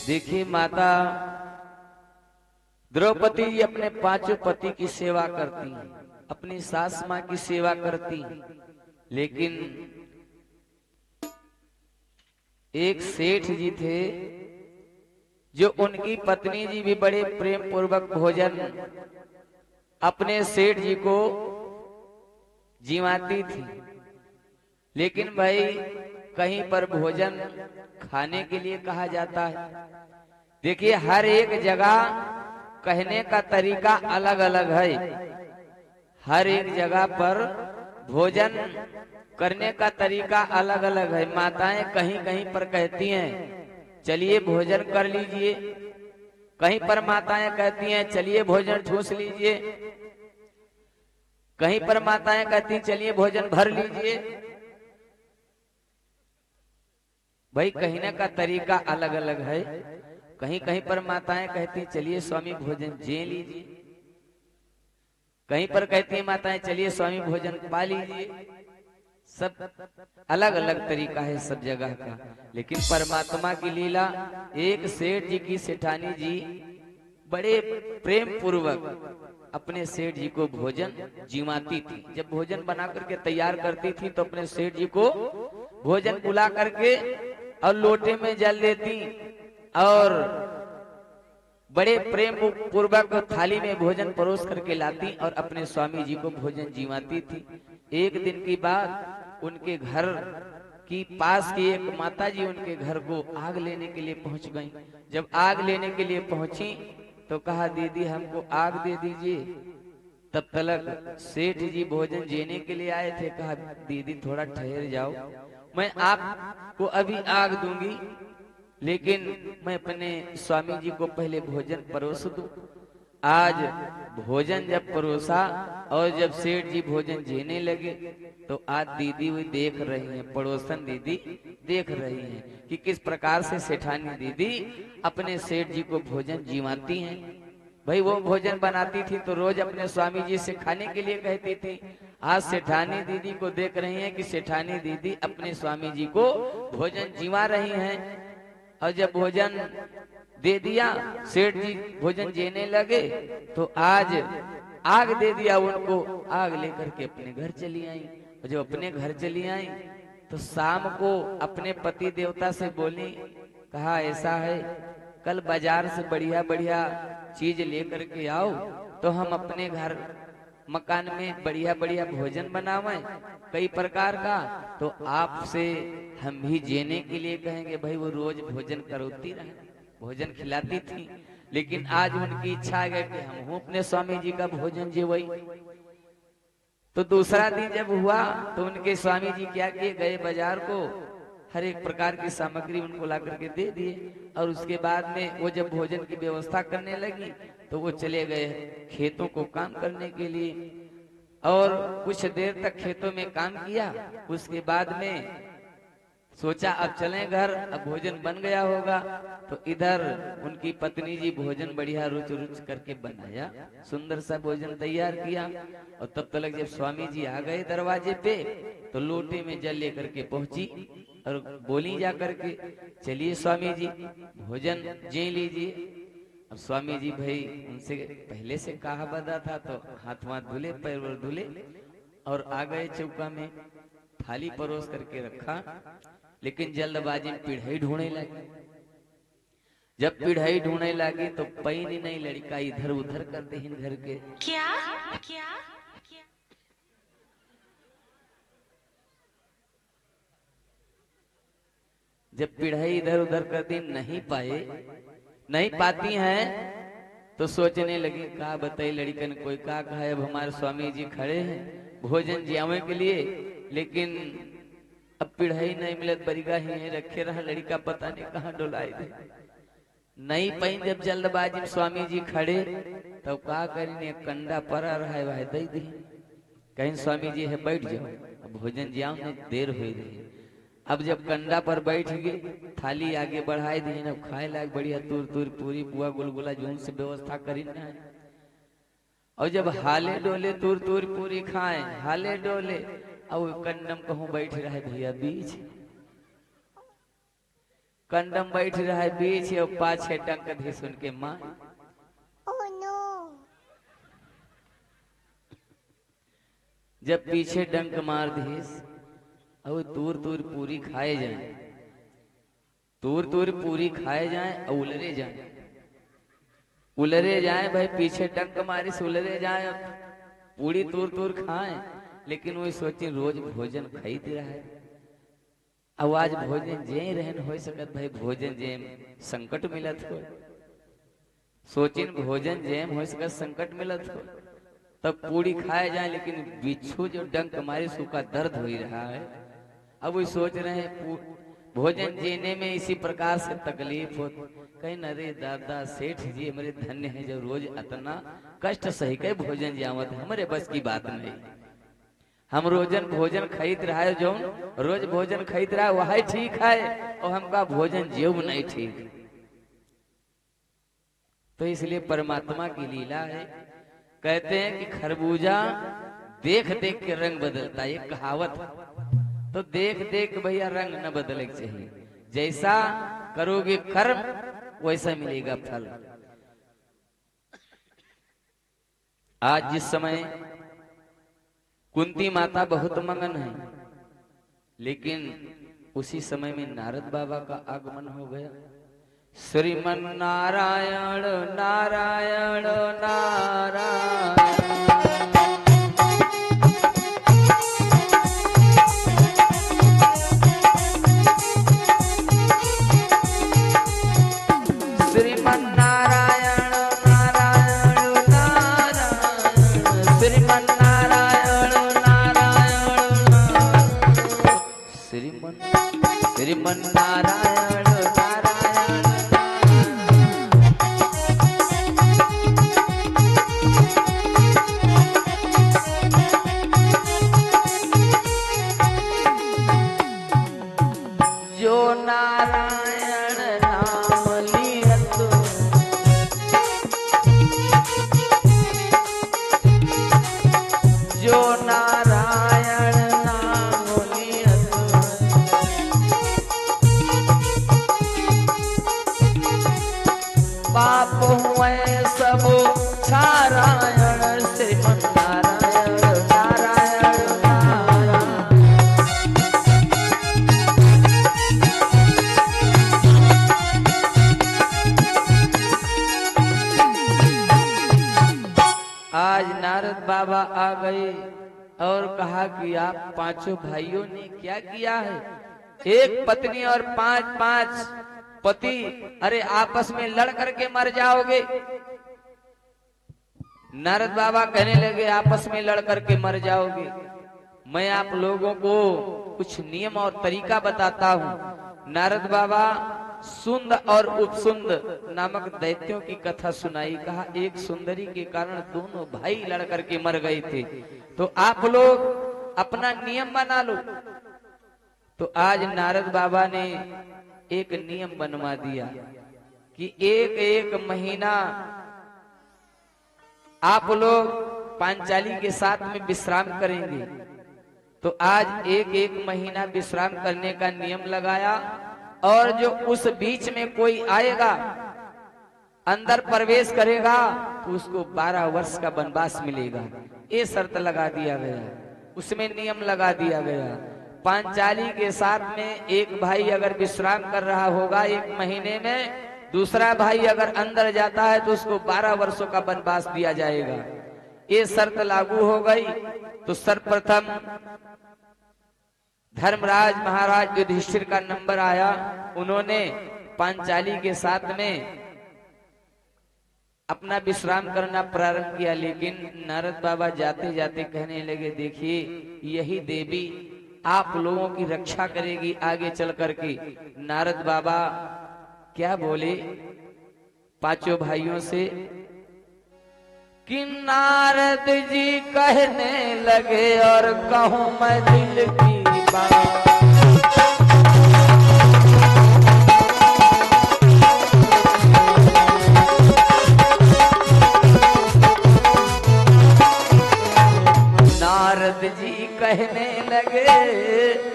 देखिए माता द्रौपदी जी अपने पांचों पति की सेवा करती हैं, अपनी सास मां की सेवा करती, लेकिन एक सेठ जी थे जो उनकी पत्नी जी भी बड़े प्रेम पूर्वक भोजन अपने सेठ जी को जिवाती थी, लेकिन भाई कहीं पर भोजन खाने के लिए कहा जाता है। देखिए हर एक जगह कहने का तरीका अलग अलग है, हर एक जगह पर भोजन करने का तरीका अलग अलग है। माताएं कहीं कहीं पर कहती हैं चलिए भोजन कर लीजिए, कहीं पर माताएं कहती हैं चलिए भोजन ठूस लीजिए, कहीं पर माताएं कहती हैं चलिए भोजन भर लीजिए। भाई कहने का तरीका अलग अलग है। कहीं कहीं पर माताएं कहती हैं चलिए स्वामी भोजन जे लीजिए, कहीं पर कहती हैं माताएं चलिए स्वामी भोजन पा लीजिए। सब अलग अलग तरीका है सब जगह का, लेकिन परमात्मा की लीला। एक सेठ जी की सेठानी जी बड़े प्रेम पूर्वक अपने सेठ जी को भोजन जिमाती थी। जब भोजन बना करके तैयार करती थी तो अपने सेठ जी को भोजन बुला करके और लोटे में जल देती और बड़े प्रेम पूर्वक थाली में भोजन परोस करके लाती और अपने स्वामी जी को भोजन जिमाती थी। एक दिन की बात, उनके घर कि पास की एक माता जी उनके घर को आग लेने के लिए पहुंच गई। जब आग लेने के लिए पहुंची तो कहा दीदी हमको आग दे दीजिए। तब तलक सेठ जी भोजन देने के लिए आए थे। कहा दीदी थोड़ा ठहर जाओ, मैं आपको अभी आग दूंगी, लेकिन मैं अपने स्वामी जी को पहले भोजन परोस दूं। आज भोजन जब परोसा और जब सेठ जी भोजन देने लगे तो आज दीदी हुई देख रही हैं, पड़ोसन दीदी देख रही हैं कि किस प्रकार से सेठानी दीदी अपने सेठ जी को भोजन जीवाती हैं। भाई वो भोजन बनाती थी तो रोज अपने स्वामी जी से खाने के लिए कहती थी। आज सेठानी दीदी को देख रही हैं कि सेठानी दीदी अपने स्वामी जी को भोजन जीवा रही हैं। और जब भोजन दे दिया, सेठ जी भोजन देने लगे तो आज आग दे दिया उनको। आग लेकर के अपने घर चली आई। और जब अपने घर चली आई तो शाम को अपने पति देवता से बोली, कहा ऐसा है कल बाजार से बढ़िया बढ़िया चीज लेकर के आओ तो हम अपने घर मकान में बढ़िया बढ़िया भोजन बनावें कई प्रकार का, तो आपसे हम भी जेने के लिए कहेंगे। भाई वो रोज भोजन करती रहे, भोजन खिलाती थी, लेकिन आज उनकी इच्छा है कि हम अपने स्वामी जी का भोजन जेवई। तो दूसरा दिन जब हुआ तो उनके स्वामी जी क्या किए, गए बाजार को, हर एक प्रकार की सामग्री उनको ला करके दे दिए। और उसके बाद में वो जब भोजन की व्यवस्था करने लगी तो वो चले गए खेतों को काम करने के लिए। और कुछ देर तक खेतों में काम किया। उसके बाद में सोचा अब चलें घर, अब भोजन बन गया होगा। तो इधर उनकी पत्नी जी भोजन बढ़िया रुच रुच करके बनाया, सुंदर सा भोजन तैयार किया। और तब तक जब स्वामी जी आ गए दरवाजे पे तो लोटे में जल लेकर के पहुंची और बोली जा करके, चलिए स्वामी जी भोजन जे लीजिए। अब स्वामी जी भाई उनसे पहले से कहा बदा था तो हाथ वाथ धुले, पैर वैर धुले और आ गए चौका में, थाली परोस करके रखा। लेकिन जल्दबाजी में पिढ़ाई ढूंढने लगी। जब पिढ़ाई ढूंढने लगी तो पैन ही नहीं, लड़का इधर उधर करते हैं घर के। क्या क्या जब पिढ़ाई इधर उधर करती नहीं पाए, नहीं पाती हैं तो सोचने लगी, कहा बताई लड़कन कोई का कहा, अब हमारे स्वामी जी खड़े हैं भोजन जियावे के लिए, लेकिन अब पिढ़ाई नहीं मिलत, बरिगा ही रखे रहा लड़का, पता नहीं कहाँ डोलाई दे नहीं पाई। जब जल्दबाजी में स्वामी जी खड़े तब का करीने कंडा परा रहा है वह दे दी, कहीं स्वामी जी है बैठ जाओ, अब भोजन जियाओ नहीं देर हो रही। अब जब कंडा पर बैठ गए, थाली आगे बढ़ाई दी, अब खाए लायक बढ़िया तूर तूर पूरी पुआ गुलगुला जून से व्यवस्था करी ना। और जब हाले डोले तूर तूर पूरी खाए, हाले डोले और कंडम कहूं बैठ रहा है भैया बीच, कंडम बैठ रहा है बीच और पाछे टंक धी सुन के मां। जब पीछे डंक मार दीस और तूर तूर पूरी खाए जाए, तूर तूर पूरी खाए जाए और उलरे जाए, उलरे जाए भाई पीछे डंक मारी से उलरे जाए, पूरी तूर तूर खाए। लेकिन वही सोची रोज भोजन खरीद रहा है, अब आज भोजन जे रहन हो सकत भाई, भोजन जेम संकट मिलत हो, सोचिन भोजन जेम हो सकत संकट मिलत हो, तब पूरी खाए जाए। लेकिन बिच्छू जो डंक मारे सूखा दर्द हो ही रहा है। अब वो सोच रहे हैं भोजन जीने में इसी प्रकार से तकलीफ हो, कहीं नरे दादा सेठ जी हमारे धन्य है जो रोज इतना कष्ट सही के भोजन जावत, हमारे बस की बात नहीं। हम रोजन भोजन खरीद रहा है, जो रोज भोजन खरीद रहा है वही ठीक है, और हमका भोजन जीव नहीं ठीक। तो इसलिए परमात्मा की लीला है। कहते हैं कि खरबूजा देख देख के रंग बदलता है, ये कहावत। तो देख देख भैया रंग न बदले चाहिए, जैसा करोगे कर्म वैसा मिलेगा फल। आज जिस समय कुंती माता बहुत मगन है, लेकिन उसी समय में नारद बाबा का आगमन हो गया। श्रीमन नारायण नारायण नारायण, पाप हुए सब नारायण श्रीमन नारायण नारायण नारायण। आज नारद बाबा आ गए और कहा कि आप पांचों भाइयों ने क्या किया है? एक पत्नी और पांच पांच पति, अरे आपस में लड़ करके मर जाओगे। नारद बाबा कहने लगे आपस में लड़ करके मर जाओगे, मैं आप लोगों को कुछ नियम और तरीका बताता हूँ। नारद बाबा सुंद और उपसुंद नामक दैत्यों की कथा सुनाई। कहा एक सुंदरी के कारण दोनों भाई लड़ करके मर गए थे, तो आप लोग अपना नियम बना लो। तो आज नारद बाबा ने एक नियम बनवा दिया कि एक एक महीना आप लोग पांचाली के साथ में विश्राम करेंगे। तो आज एक एक महीना विश्राम करने का नियम लगाया, और जो उस बीच में कोई आएगा अंदर प्रवेश करेगा तो उसको 12 वर्ष का वनवास मिलेगा। ये शर्त लगा दिया गया, उसमें नियम लगा दिया गया। पांचाली के साथ में एक भाई अगर विश्राम कर रहा होगा एक महीने में, दूसरा भाई अगर अंदर जाता है तो उसको 12 वर्षों का वनवास दिया जाएगा। ये शर्त लागू हो गई। तो सर्वप्रथम धर्मराज महाराज युधिष्ठिर का नंबर आया। उन्होंने पांचाली के साथ में अपना विश्राम करना प्रारंभ किया, लेकिन नारद बाबा जाते जाते कहने लगे देखिए यही देवी आप लोगों की रक्षा करेगी आगे चल करके। नारद बाबा क्या बोले पांचों भाइयों से कि नारद जी कहने लगे और कहूं मैं दिल की बात। नारद जी कहने लगे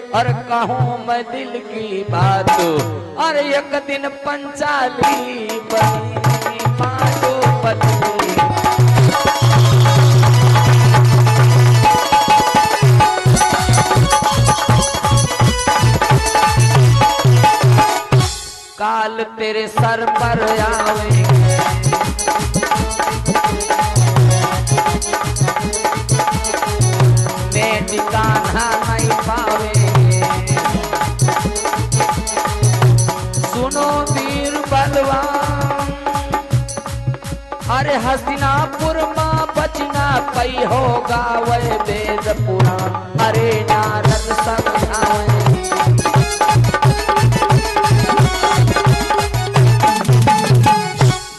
और कहूं मैं दिल की बात, और एक दिन पंचाली बनी पांचों पत्नी। काल तेरे सर पर आवेंगे, मैं ठिकाना नहीं पावेंगे। सुनो वीर बलवान, अरे हस्तिनापुर मां बचना पई होगा वह वेद पुराण। अरे नारद समझावे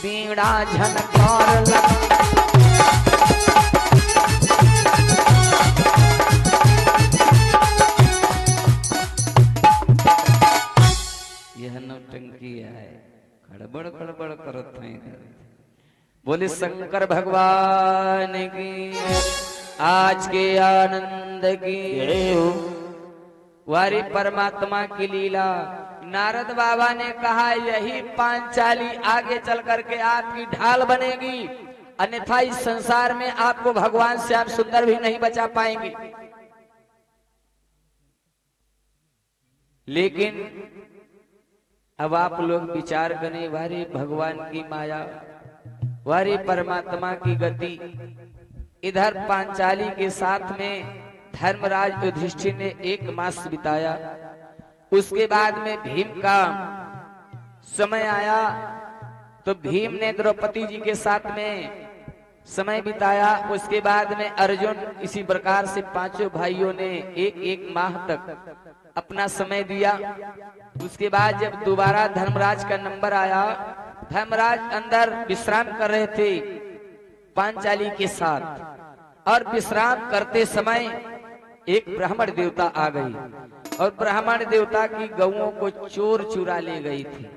बीड़ा झनकार लगा। यह नौटंकी है, खड़बड़ खड़बड़ करत हैं। बोले शंकर भगवान की, आज के आनंद की, वारी परमात्मा की लीला। नारद बाबा ने कहा यही पांचाली आगे चल करके आपकी ढाल बनेगी, अन्यथा इस संसार में आपको भगवान श्याम सुंदर भी नहीं बचा पाएंगे। लेकिन अब आप लोग विचार करें, वारे भगवान की माया, वारे परमात्मा की गति। इधर पांचाली के साथ में धर्मराज युधिष्ठिर ने 1 मास बिताया। उसके बाद में भीम का समय आया, तो भीम ने द्रौपदी जी के साथ में समय बिताया। उसके बाद में अर्जुन, इसी प्रकार से पांचों भाइयों ने 1-1 माह तक अपना समय दिया। उसके बाद जब दोबारा धर्मराज का नंबर आया, धर्मराज अंदर विश्राम कर रहे थे पांचाली के साथ, और विश्राम करते समय एक ब्राह्मण देवता आ गई, और ब्राह्मण देवता की गौओं को चोर चुरा ले गई थी।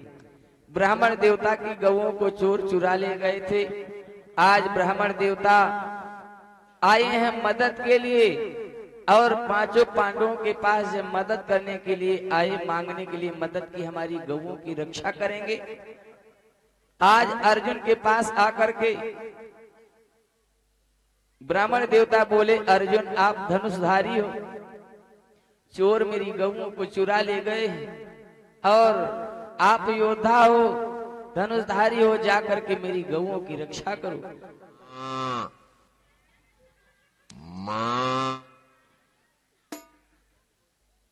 ब्राह्मण देवता की गौओं को चोर चुरा ले गए थे। आज ब्राह्मण देवता आए हैं मदद के लिए, और पांचों पांडवों के पास जब मदद करने के लिए आए, मांगने के लिए मदद की, हमारी गौओं की रक्षा करेंगे। आज अर्जुन के पास आकर के ब्राह्मण देवता बोले, अर्जुन आप धनुषधारी हो, चोर मेरी गऊओं को चुरा ले गए और आप योद्धा हो, धनुषधारी हो, जाकर के मेरी गऊओं की रक्षा करो।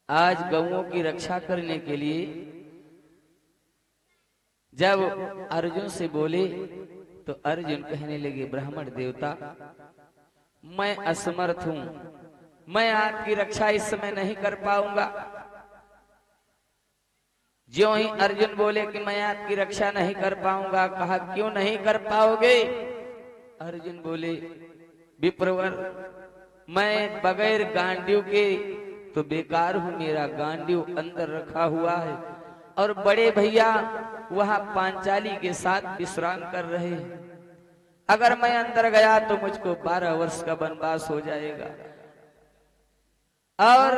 आज गऊओं की रक्षा करने के लिए जब अर्जुन से बोले तो अर्जुन कहने लगे, ब्राह्मण देवता मैं असमर्थ हूं, मैं आपकी रक्षा इस समय नहीं कर पाऊंगा। ज्यों ही अर्जुन बोले कि मैं आपकी रक्षा नहीं कर पाऊंगा, कहा क्यों नहीं कर पाओगे? अर्जुन बोले, विप्रवर मैं बगैर गांडीव के तो बेकार हूं, मेरा गांडीव अंदर रखा हुआ है और बड़े भैया वहां पांचाली के साथ विश्राम कर रहे हैं। अगर मैं अंदर गया तो मुझको 12 वर्ष का वनवास हो जाएगा। और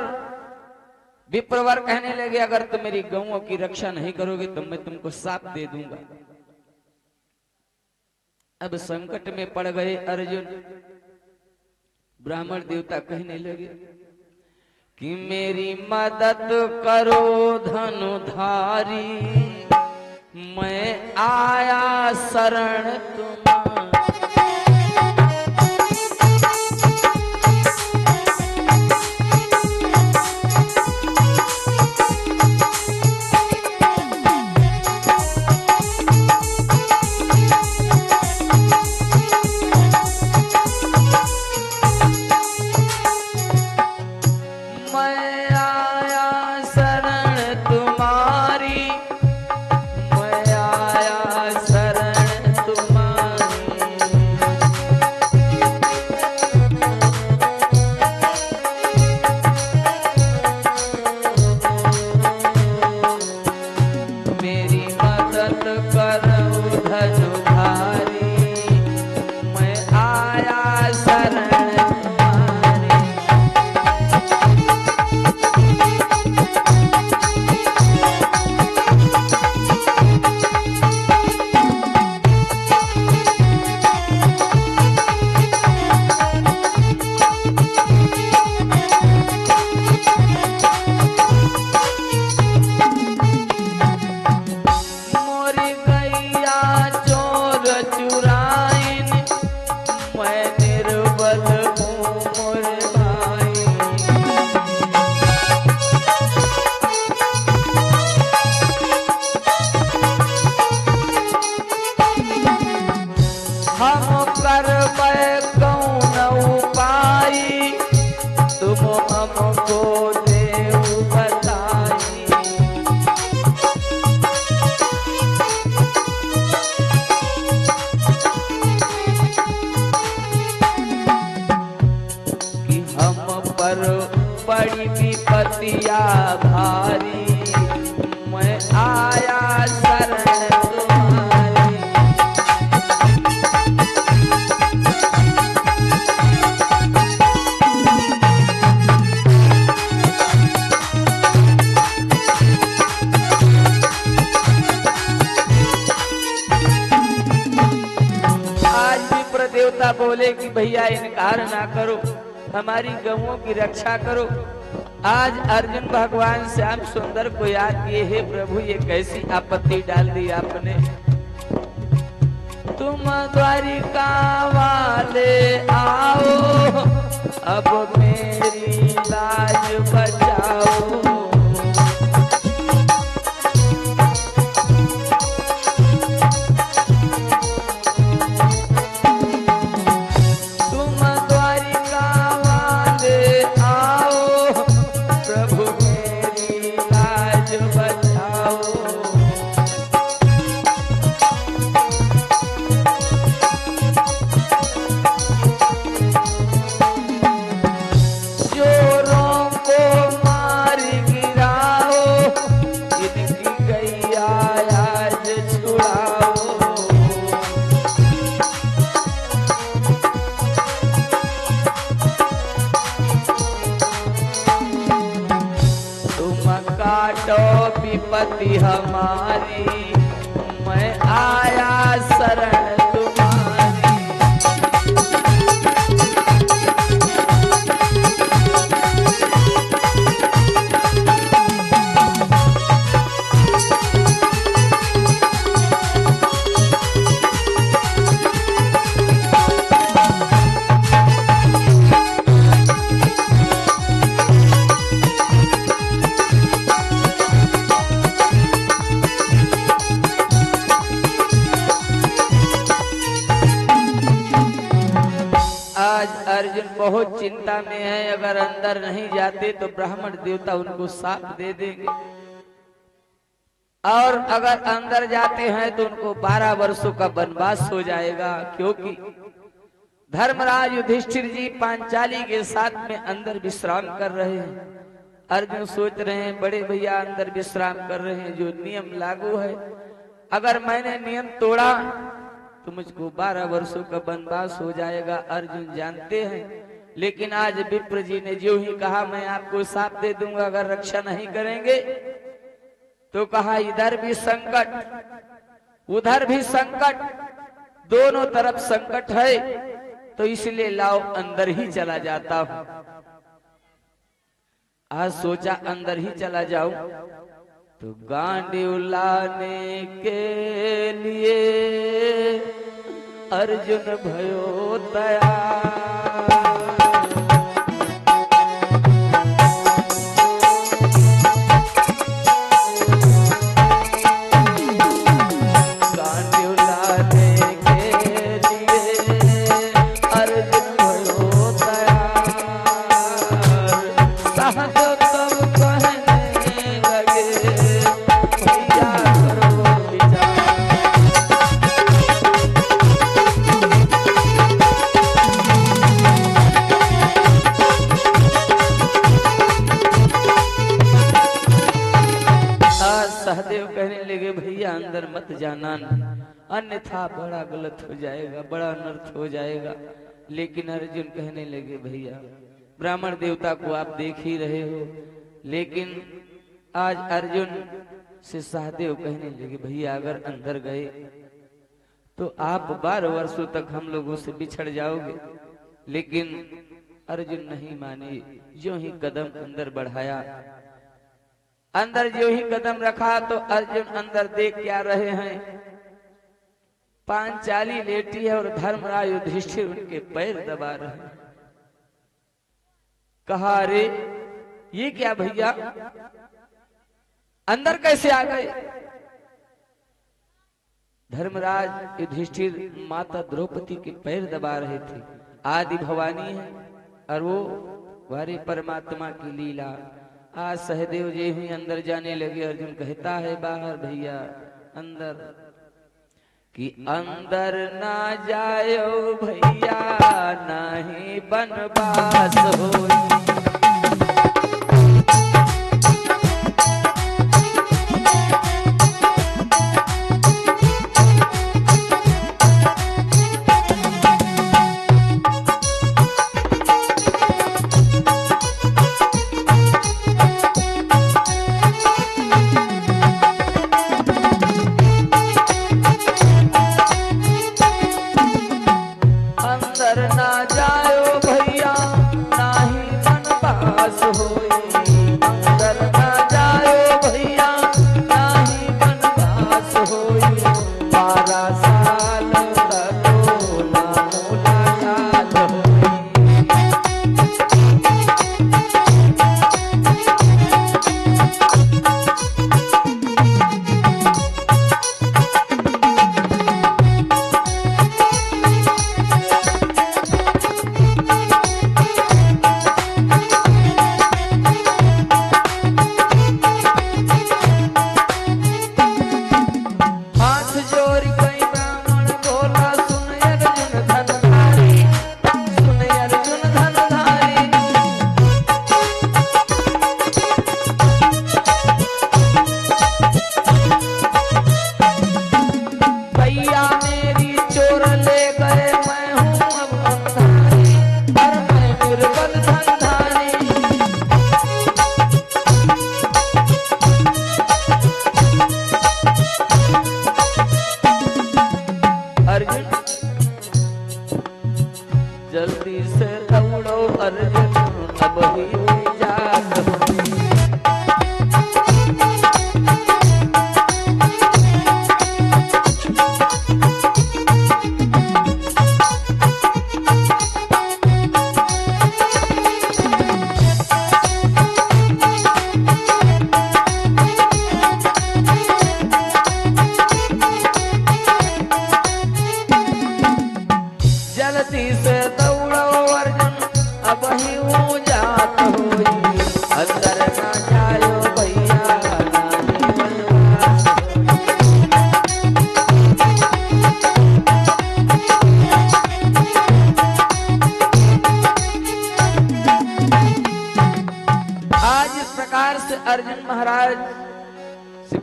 विप्रवर कहने लगे, अगर तुम मेरी गऊओं की रक्षा नहीं करोगे तो मैं तुमको शाप दे दूंगा। अब संकट में पड़ गए अर्जुन। ब्राह्मण देवता कहने लगे कि मेरी मदद करो धनुधारी, मैं आया शरण तुम्हारी। बड़ी विपत्तिया भारी, मैं आया शरण तुम्हारी। आज विप्र देवता बोले कि भैया इनकार ना करो, हमारी गऊओं की रक्षा करो। आज अर्जुन भगवान श्याम सुंदर को याद किए, हे प्रभु ये कैसी आपत्ति डाल दी आपने। तुम द्वारिका वाले आओ, अब मेरी लाज बचाओ। चोरों को मार के शरण तुम्हारी। आज अर्जुन बहुत चिंता में है, अगर अंदर नहीं जाते तो ब्राह्मण देवता उनको साप दे देंगे, और अगर अंदर जाते हैं तो उनको 12 वर्षों का वनवास हो जाएगा। क्योंकि धर्मराज युधिष्ठिर जी पांचाली के साथ में अंदर विश्राम कर रहे हैं। अर्जुन सोच रहे हैं बड़े भैया अंदर विश्राम कर रहे हैं, जो नियम लागू है, अगर मैंने नियम तोड़ा तो मुझको 12 वर्षों का वनवास हो जाएगा। अर्जुन जानते हैं, लेकिन आज विप्र जी ने जो ही कहा मैं आपको साप दे दूंगा अगर रक्षा नहीं करेंगे, तो कहा इधर भी संकट उधर भी संकट, दोनों तरफ संकट है, तो इसलिए लाओ अंदर ही चला जाता हूं। आज सोचा अंदर ही चला जाऊं, तो गांडीव लाने के लिए अर्जुन भयो तैयार। सहदेव कहने लगे भैया अंदर मत जाना, अन्यथा बड़ा गलत हो जाएगा, बड़ा अनर्थ हो जाएगा। लेकिन अर्जुन कहने लगे भैया ब्राह्मण देवता को आप देख ही रहे हो। लेकिन आज अर्जुन से सहदेव कहने लगे भैया अगर अंदर गए तो आप 12 वर्षों तक हम लोगों से बिछड़ जाओगे। लेकिन अर्जुन नहीं माने, जो ही कदम अंदर बढ़ाया, अंदर जो ही कदम रखा तो अर्जुन अंदर देख क्या रहे हैं, पांचाली लेटी है और धर्मराज युधिष्ठिर उनके पैर दबा रहे हैं। कहा अरे ये क्या भैया, अंदर कैसे आ गए? धर्मराज युधिष्ठिर माता द्रौपदी के पैर दबा रहे थे। आदि भवानी है और वो हमारे परमात्मा की लीला। आज सहदेव जी ही अंदर जाने लगे। अर्जुन कहता है बाहर भैया अंदर, कि अंदर ना जायो भैया नहीं बनवास होई।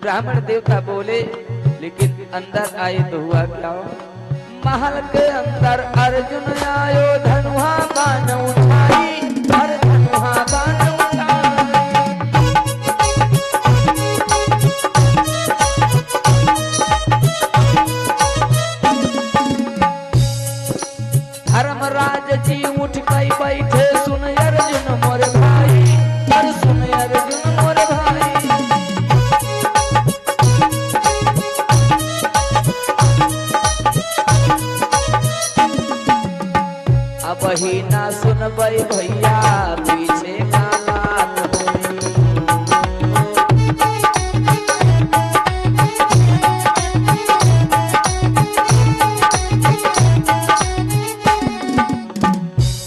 ब्राह्मण देवता बोले, लेकिन अंदर आए तो हुआ क्या? महल के अंदर अर्जुन आयो, धनुहा बाण उठाई, धनुहा बाण उठाई। धर्मराज जी उठ गई बैठे, सुन अर्जुन मोर भाई, और सुन अर्जुन मोर भाई। अब ही ना सुनबै भैया, पीछे का बात होई।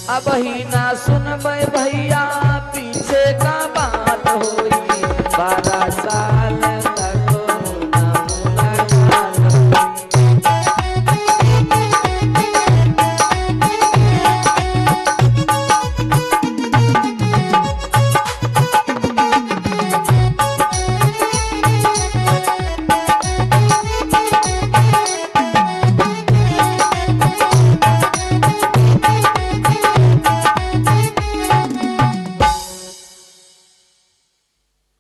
अब ही ना सुनबै भैया, पीछे का बात होई। 12 साल तक ना मुलाकात होई।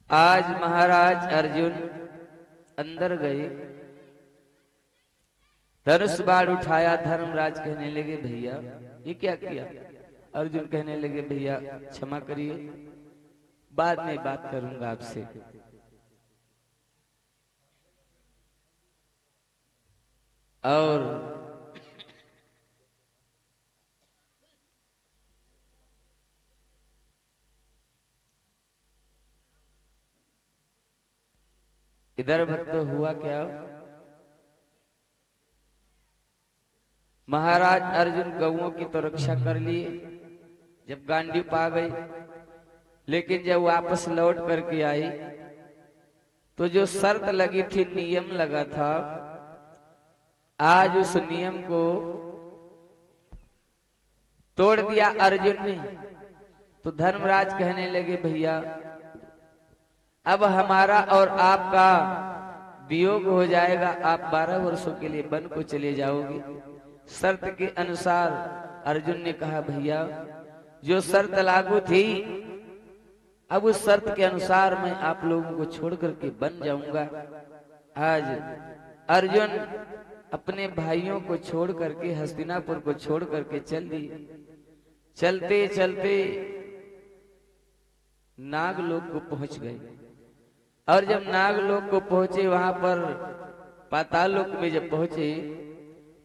आज महाराज अर्जुन अंदर गए, धनुष बाण उठाया। धर्मराज कहने लगे, भैया ये क्या किया? अर्जुन कहने लगे, भैया क्षमा करिए, बाद में बात करूंगा आपसे। और इधर भक्त हुआ क्या? महाराज अर्जुन गौओं की तो रक्षा कर लिए, जब गांडीव पा गई, लेकिन जब वापस लौट करके आई तो जो शर्त लगी थी, नियम लगा था, आज उस नियम को तोड़ दिया अर्जुन ने। तो धर्मराज कहने लगे, भैया अब हमारा और आपका वियोग हो जाएगा, आप 12 वर्षों के लिए वन को चले जाओगे। शर्त के अनुसार अर्जुन ने कहा, भैया जो शर्त लागू थी, अब उस शर्त के अनुसार मैं आप लोगों को छोड़ करके बन जाऊंगा। आज अर्जुन अपने भाइयों को छोड़ करके, हस्तिनापुर को छोड़ करके चल दिए। चलते चलते नागलोक को पहुंच गए, और जब नागलोक को पहुंचे, वहां पर पाताल लोक में जब पहुंचे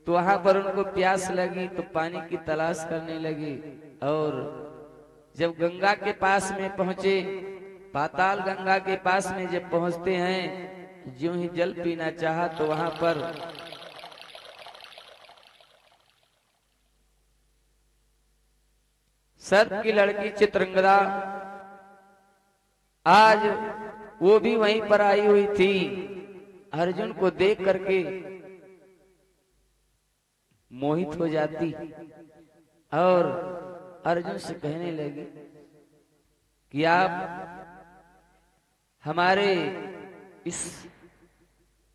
तो वहां पर उनको प्यास लगी, तो पानी की तलाश करने लगे। और जब गंगा के पास में पहुंचे, पाताल गंगा के पास में जब पहुंचते हैं, ज्यों ही जल पीना चाहा तो वहां पर सर्प की लड़की चित्रंगदा, आज वो भी वहीं पर आई हुई थी। अर्जुन को देख करके मोहित हो जाती और अर्जुन से कहने लगी कि आप हमारे इस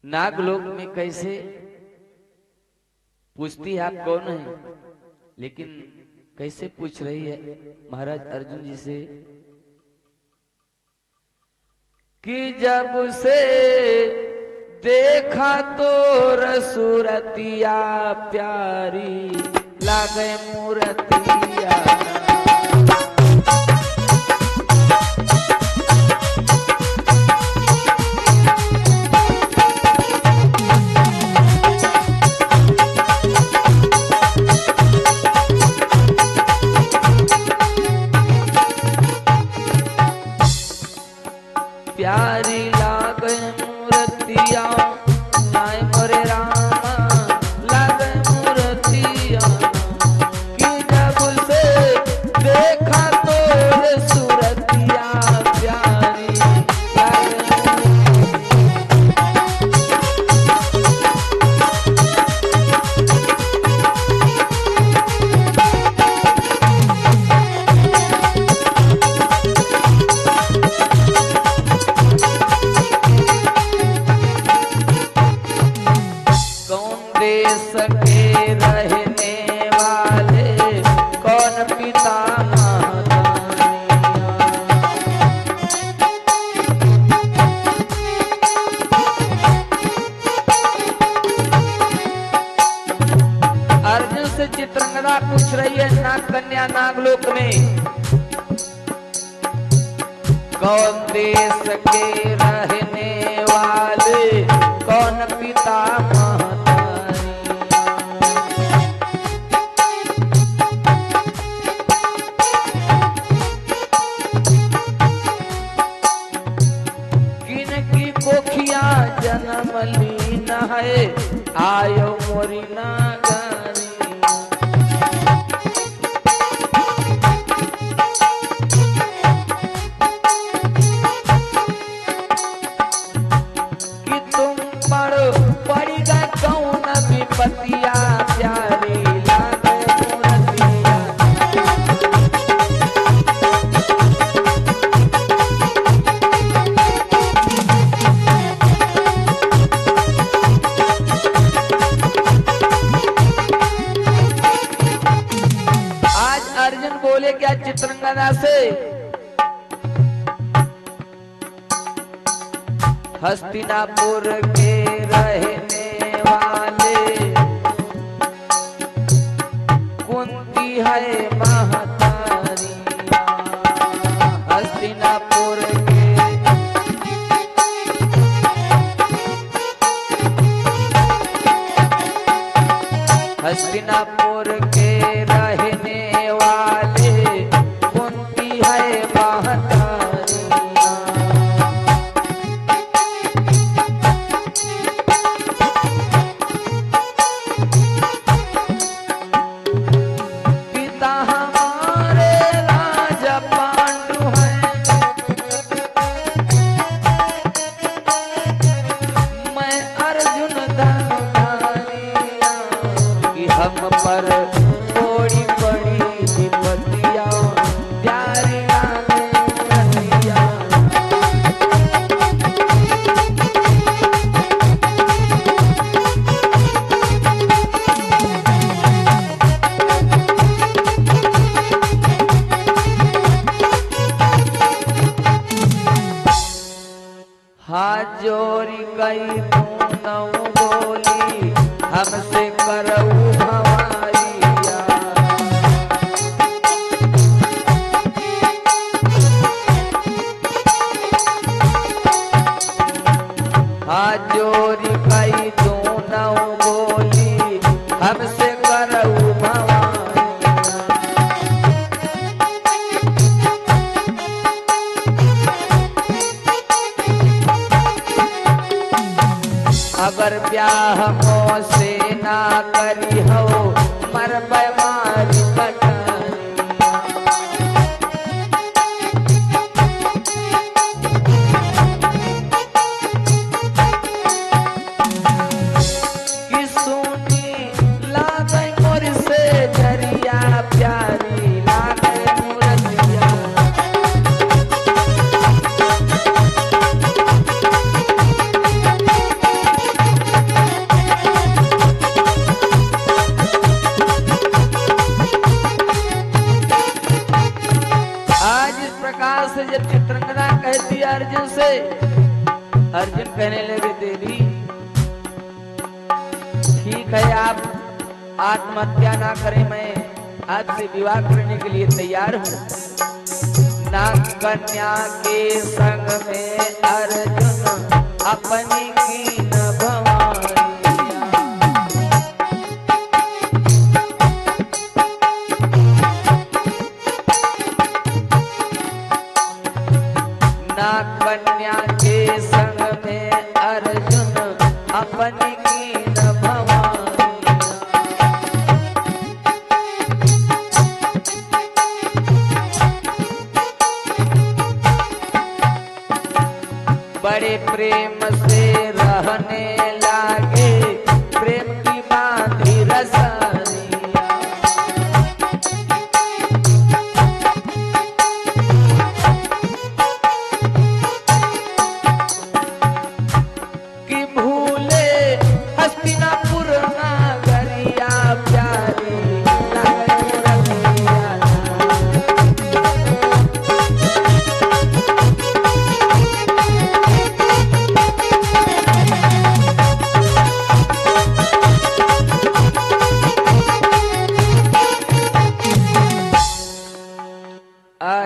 नागलोक में कैसे? पूछती आप कौन है, लेकिन कैसे पूछ रही है महाराज अर्जुन जी से कि जब से देखा तो रसूरतिया प्यारी लागे मूर्तिया। प्यारी लागे मूर्तिया नाय मोरे रामा लागे मूर्तिया कि जब से देश के रहने वाले कौन पिता अर्जुन से चित्रंगदा पूछ रही है नाग कन्या नागलोक में कौन देश के रहने वाले कौन पिता किनकी कोखिया जन्म लीन है आयो मोरी नागरी कि तुम पड़ेगा कौन विपतिया प्यारी लागे मूर्तिया अर्जुन बोले क्या चित्रंगदा से हस्तिनापुर के रहने वाले कुंती है महतारी हस्तिनापुर के हस्तिनापुर के रहने वाले कुंती है महतारी पिता हमारे राजा पांडु हैं मैं अर्जुन धनुधारिया कि हम पर थोड़ी बड़ी विपत्तियां प्यारी लागे रतिया हाथ जोड़ी गई तू बोली हमसे करऊ भवाइया हाथ जोड़ी गई तू बोली हमसे करऊ भवाइया अगर ब्याह मो से ना करी हो मर मारी कि सुनी लागे मोर से जरिया प्यारी लागे मुरतिया से जब चित्रंगदा कहती है अर्जुन से अर्जुन कहने लगे देवी ठीक है आप आत्महत्या ना करें मैं आपसे विवाह करने के लिए तैयार हूँ नाग कन्या के संग में अर्जुन अपनी की न भवानी कन्या के संग में अर्जुन अपनी की न भवानी बड़े प्रेम से रह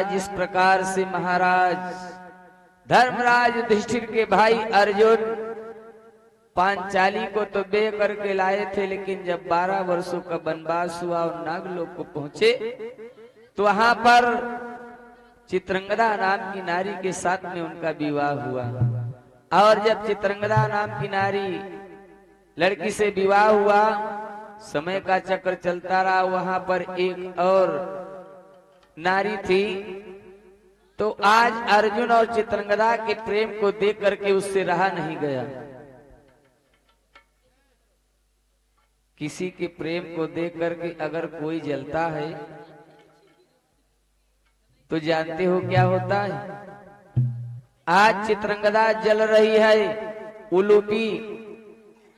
आज इस प्रकार से महाराज धर्मराज युधिष्ठिर के भाई अर्जुन पांचाली को तो बे करके लाए थे, लेकिन जब 12 वर्षों का वनवास हुआ और नागलोक को पहुंचे तो वहां पर चित्रंगदा नाम की नारी के साथ में उनका विवाह हुआ। और जब चित्रंगदा नाम की नारी लड़की से विवाह हुआ, समय का चक्र चलता रहा, वहां पर एक और नारी थी। तो आज अर्जुन और चित्रंगदा के प्रेम को देख करके उससे रहा नहीं गया। किसी के प्रेम को देख करके अगर कोई जलता है तो जानते हो क्या होता है। आज चित्रंगदा जल रही है, उलूपी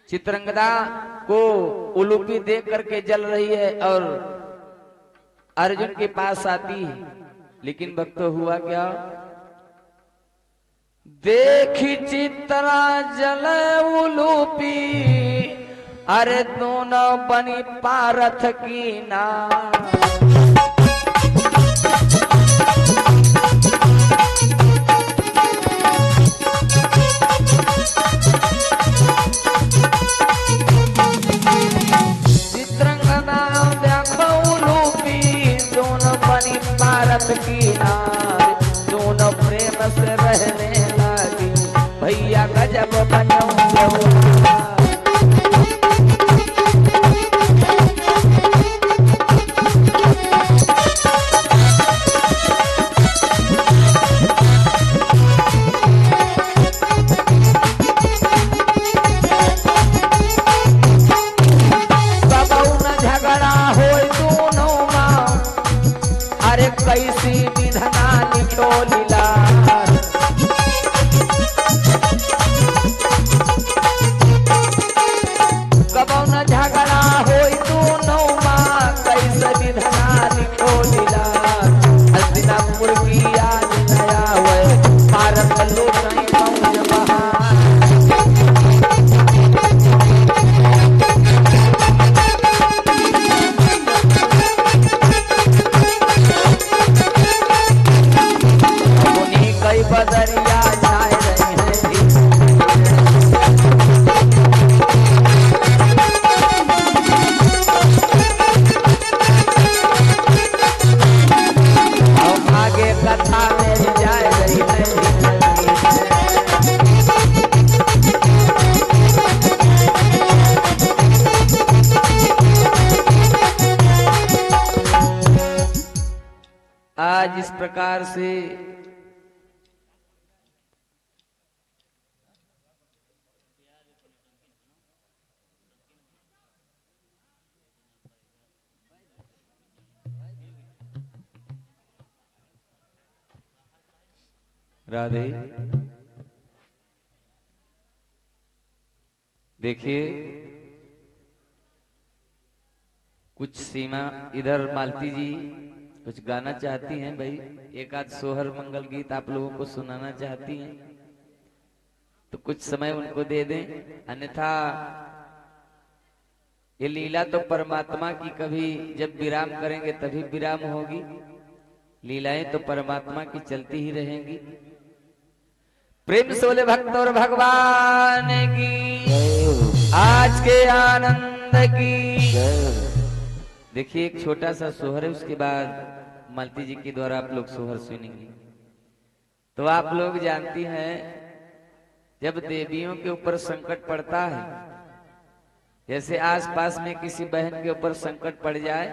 चित्रंगदा को उलूपी देख करके जल रही है और अर्जुन के पास आती है। लेकिन भक्तों हुआ क्या, देखी चित्रा जल उलूपी, अरे दोनों बनी पारथ की नाव। भारत की नारी दोनों प्रेम से रहने लगी, भैया गजब बनऊंगा। कैसी विधना लिखो लीला, कबो न झगड़ा होई दोनों माँ, कैसे विधना लिखो लीला। हस्तिनापुर की याद नया हुए, भारत लूट नहीं पहुंच बहार। बदरिया छाए रही हैं, और आगे कथा में जाए रही है। आज इस प्रकार से राधे देखिए, कुछ सीमा इधर मालती जी कुछ गाना चाहती हैं भाई, एक आध सोहर मंगल गीत आप लोगों को सुनाना चाहती हैं तो कुछ समय उनको दे दें, अन्यथा ये लीला तो परमात्मा की, कभी जब विराम करेंगे तभी विराम होगी। लीलाएं तो परमात्मा की चलती ही रहेंगी। प्रेम से बोले भक्त और भगवान की, आज के आनंद की। देखिए एक छोटा सा सोहर है, उसके बाद मालती जी के द्वारा आप लोग सोहर सुनेंगे। तो आप लोग जानती हैं, जब देवियों के ऊपर संकट पड़ता है, जैसे आस पास में किसी बहन के ऊपर संकट पड़ जाए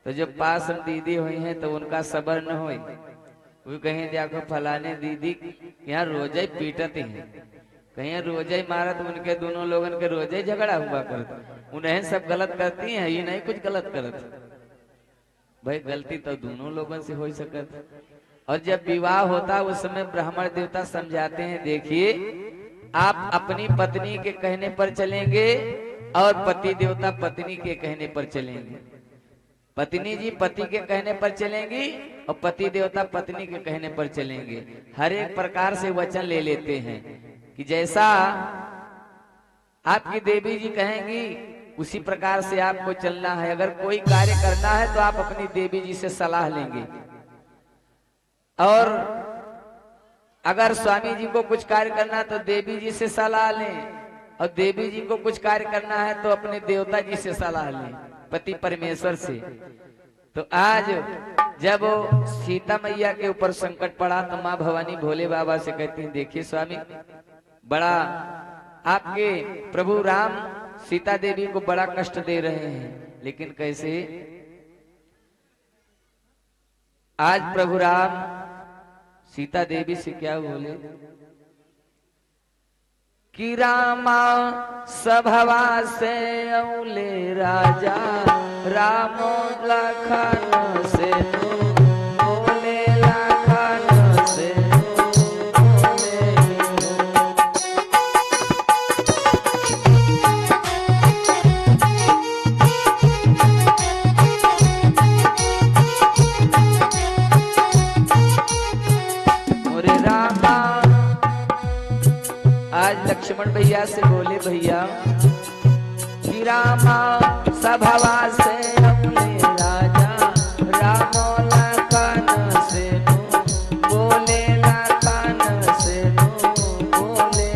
तो जब पास में दीदी हुई हैं तो उनका सबर न हो, वो कहीं देखो फलाने दीदी यहाँ रोजे ही पीटती हैं, कहीं रोजे ही मारत, उनके दोनों लोगन के रोजे ही झगड़ा हुआ करता, उन्हें सब गलत करती हैं, ये नहीं कुछ गलत करत। भाई गलती तो दोनों लोगों से हो सकत। और जब विवाह होता उस समय ब्राह्मण देवता समझाते हैं, देखिए आप अपनी पत्नी के कहने पर चलेंगे और पति देवता पत्नी के कहने पर चलेंगे। पत्नी जी पति के कहने पर चलेंगी और पति देवता पत्नी के कहने पर चलेंगे। हर एक प्रकार से वचन ले लेते हैं कि जैसा आपकी देवी जी कहेंगी उसी प्रकार से आपको चलना है। अगर कोई कार्य करना है तो आप अपनी देवी जी से सलाह लेंगे। और अगर स्वामी जी को कुछ कार्य करना है तो देवी जी से सलाह लें, और देवी जी को कुछ कार्य करना है तो अपने देवता जी से सलाह लें, पति परमेश्वर से। तो आज जब सीता मैया के ऊपर संकट पड़ा तो माँ भवानी भोले बाबा से कहती हैं, देखिए स्वामी, बड़ा आपके प्रभु राम सीता देवी को बड़ा कष्ट दे रहे हैं, लेकिन कैसे? आज प्रभु राम सीता देवी से क्या बोले कि रामा सभवा से औले राजा, राम लखन से तू बोले, लखन से बोले। मोरे रामा आज लक्ष्मण भैया से बोले, भैया कि रामा सभवा से औले राजा, राम लखन से तू बोले, लखन से तू बोले।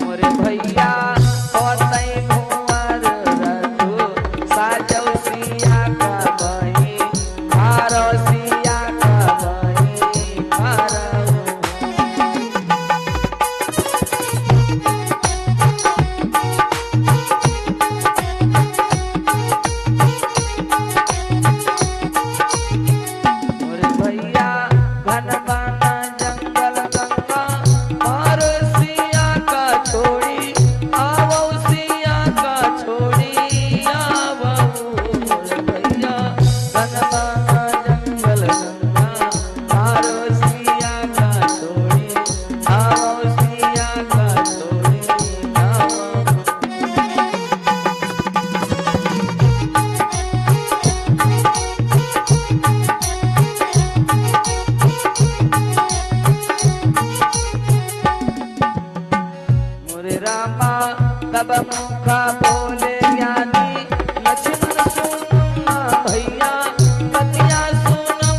मोरे भैया तब मुखा बोले ज्ञानी, लक्ष्मण सुनो भैया, पतिया सुनो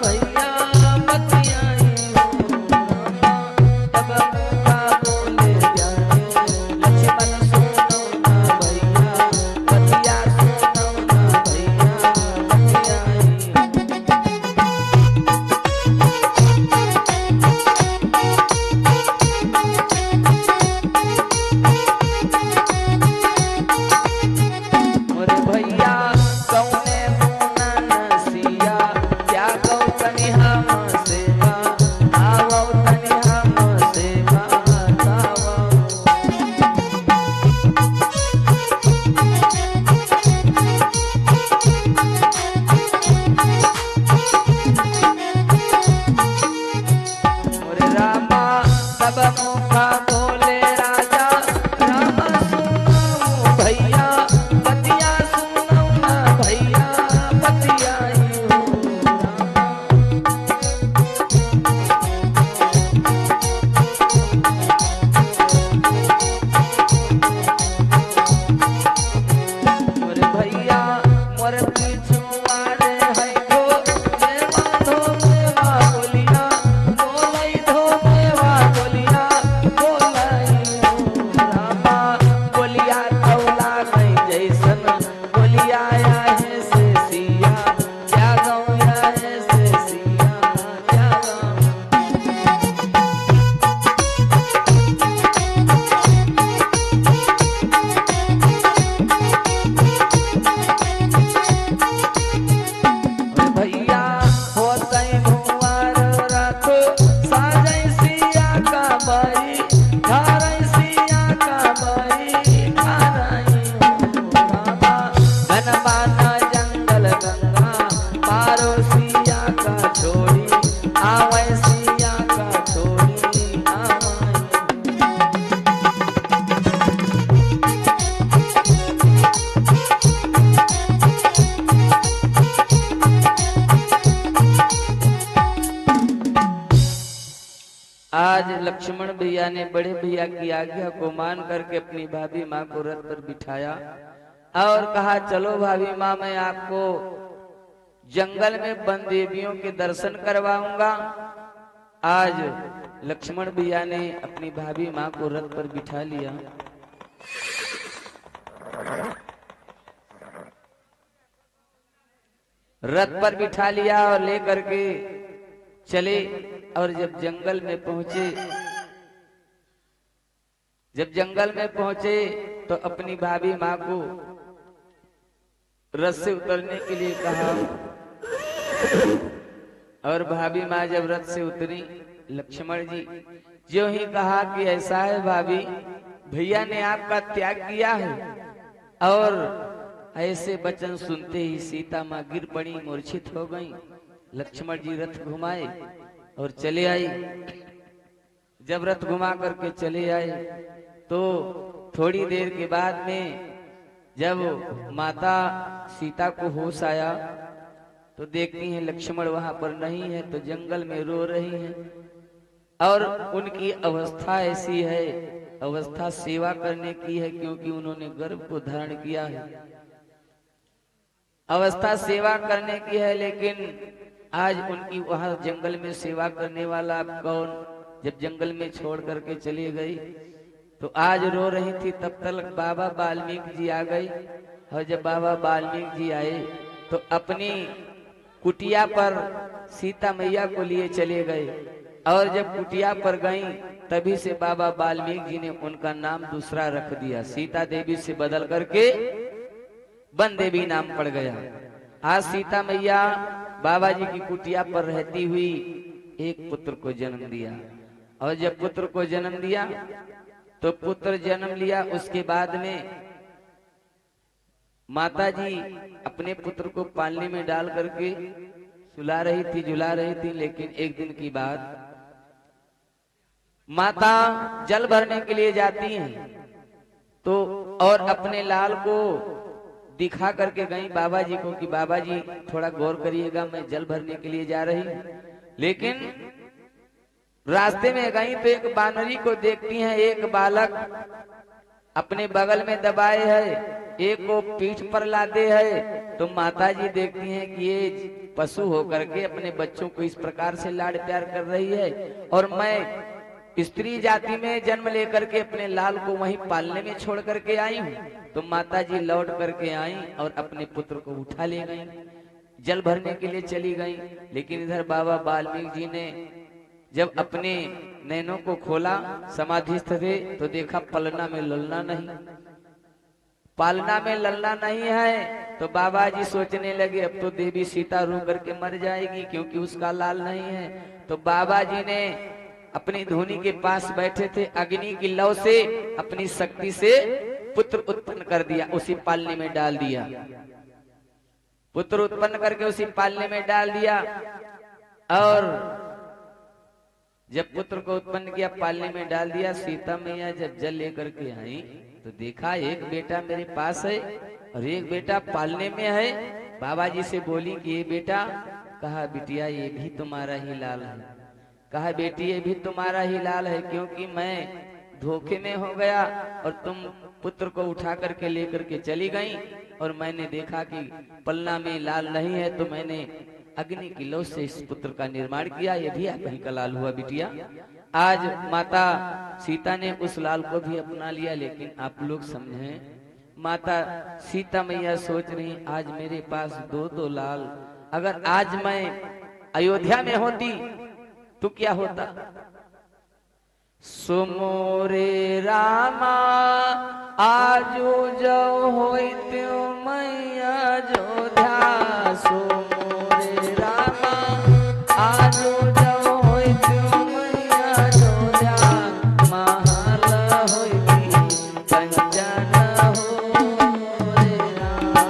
भैया, पतिया। तब मुखा बोले ज्ञानी, लक्ष्मण सुनो भैया, पतिया सुनो भैया, लक्ष्मण भैया ने बड़े भैया की आज्ञा को मान करके अपनी भाभी माँ को रथ पर बिठाया और कहा चलो भाभी माँ, मैं आपको जंगल में वन देवियों के दर्शन करवाऊंगा। आज लक्ष्मण भैया ने अपनी भाभी माँ को रथ पर बिठा लिया। रथ पर बिठा लिया और लेकर के चले। और जब जंगल में पहुंचे तो अपनी भाभी माँ को रथ से उतरने के लिए कहा। और भाभी माँ जब रथ से उतरी, लक्ष्मण जी जो ही कहा कि ऐसा है भाभी, भैया ने आपका त्याग किया है। और ऐसे वचन सुनते ही सीता माँ गिर पड़ी, मूर्छित हो गई। लक्ष्मण जी रथ घुमाए और चले आई। जब रथ घुमा करके चले आए तो थोड़ी देर के बाद में जब माता सीता को होश आया तो देखती हैं लक्ष्मण वहां पर नहीं है, तो जंगल में रो रही हैं। और उनकी अवस्था ऐसी है, अवस्था सेवा करने की है, क्योंकि उन्होंने गर्भ को धारण किया है। अवस्था सेवा करने की है, लेकिन आज उनकी वहां जंगल में सेवा करने वाला कौन? जब जंगल में छोड़ करके चली गई तो आज रो रही थी। तब तक बाबा वाल्मीकि जी आ गए। और जब बाबा वाल्मीकि जी आए तो अपनी कुटिया पर सीता मैया को लिए चले गए। और जब कुटिया पर गई तभी से बाबा वाल्मीकि जी ने उनका नाम दूसरा रख दिया, सीता देवी से बदल करके वन देवी नाम पड़ गया। आज सीता मैया बाबा जी की कुटिया पर रहती हुई एक पुत्र को जन्म दिया। और जब पुत्र को जन्म दिया तो पुत्र जन्म लिया, उसके बाद में माता जी अपने पुत्र को पालने में डाल करके सुला रही थी, झुला रही थी। लेकिन एक दिन की बात, माता जल भरने के लिए जाती हैं तो और अपने लाल को दिखा करके गई बाबा जी को कि बाबा जी थोड़ा गौर करिएगा, मैं जल भरने के लिए जा रही हूं। लेकिन रास्ते में गई तो एक बानरी को देखती हैं, एक बालक अपने बगल में दबाए है, एक को पीठ पर लादे है। तो माता जी देखती हैं कि ये पशु होकर के अपने बच्चों को इस प्रकार से लाड प्यार कर रही है, और मैं स्त्री जाति में जन्म लेकर के अपने लाल को वहीं पालने में छोड़ करके आई हूँ। तो माता जी लौट करके आई और अपने पुत्र को उठा ले गई, जल भरने के लिए चली गई। लेकिन इधर बाबा वाल्मीकि जी ने जब अपने नैनों को खोला, समाधिस्थ थे, तो देखा पलना में ललना नहीं, पालना में ललना नहीं है। तो बाबा जी सोचने लगे अब तो देवी सीता रो करके मर जाएगी, क्योंकि उसका लाल नहीं है। तो बाबा जी ने अपनी धूनी के पास बैठे थे, अग्नि की लौ से अपनी शक्ति से पुत्र उत्पन्न कर दिया, उसी पालने में डाल दिया। पुत्र उत्पन्न करके उसी पालने में डाल दिया। और जब पुत्र को उत्पन्न किया, पालने में डाल दिया, सीता मैया जब जल लेकर के आई तो देखा एक बेटा मेरे पास है और एक बेटा पालने में है। बाबा जी से बोली कि ये बेटा, कहा बिटिया ये भी तुम्हारा ही लाल है। कहा बेटी ये भी तुम्हारा ही लाल है, क्योंकि मैं धोखे में हो गया और तुम पुत्र को उठा करके लेकर के चली गई, और मैंने देखा कि पलना में लाल नहीं है, तो मैंने अग्नि की लौ से इस पुत्र का निर्माण किया। ये भी आप ही का लाल हुआ बिटिया। आज माता सीता ने उस लाल को भी अपना लिया। लेकिन आप लोग समझें, माता सीता मैया सोच रही आज मेरे पास दो लाल, अगर आज मैं अयोध्या में होती तो क्या होता? सुमोरे रामा आजो जो होइत मैया जोधा, सुमोरे रामा आजो जो होइत मैया जोधा, महल होइती कंचन हो रे रामा।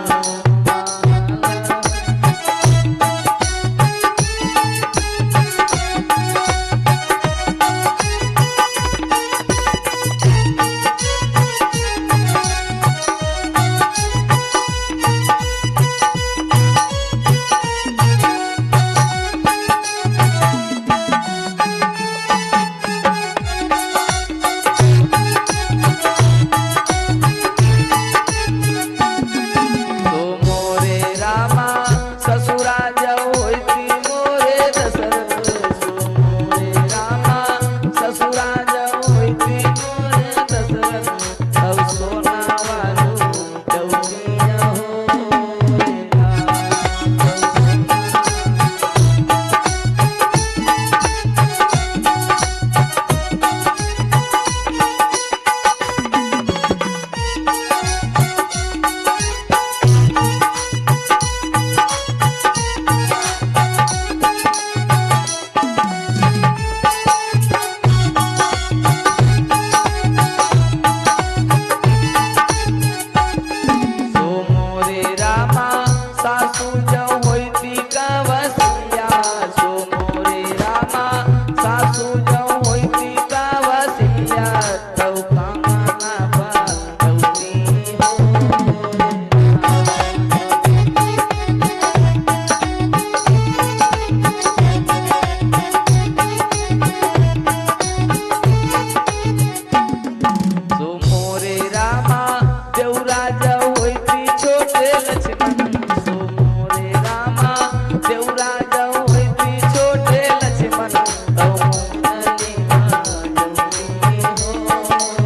देवरा जाऊ होती छोटे लक्ष्मण तौ मुंडली जल्दी हो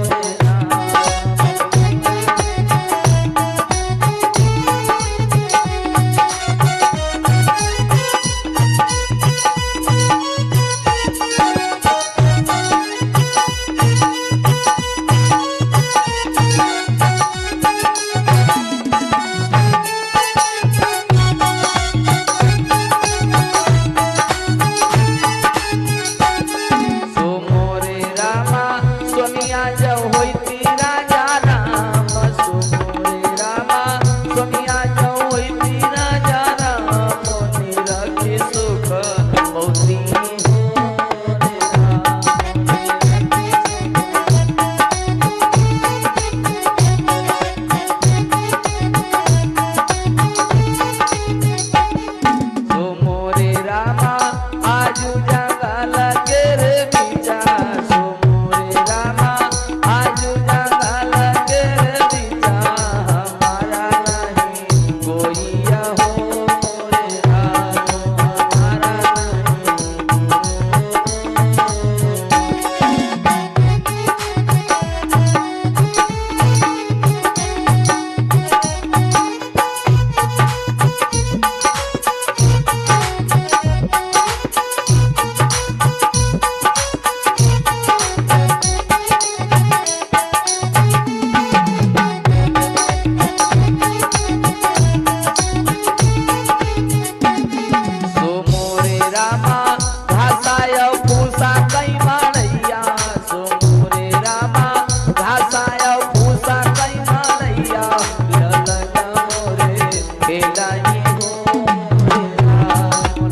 रे सो मोरे रामा सोनिया जाऊ होती राजा राम सो मोरे रामा सोनिया जाऊ होती राजा राम मोनी रखे सुख मौसी हो रे सो मोरे रामा आजू जंगल के रे बीचा सो मोरे रामा आजू जंगल के रे बीचा हमारा नहीं कोई हो रे हमारा सो मोरे रामा घासाय फूसा कई मारैया सो मोरे रामा घासाय फूसा कई मारैया ललना मोरे खेलाई हो रे राम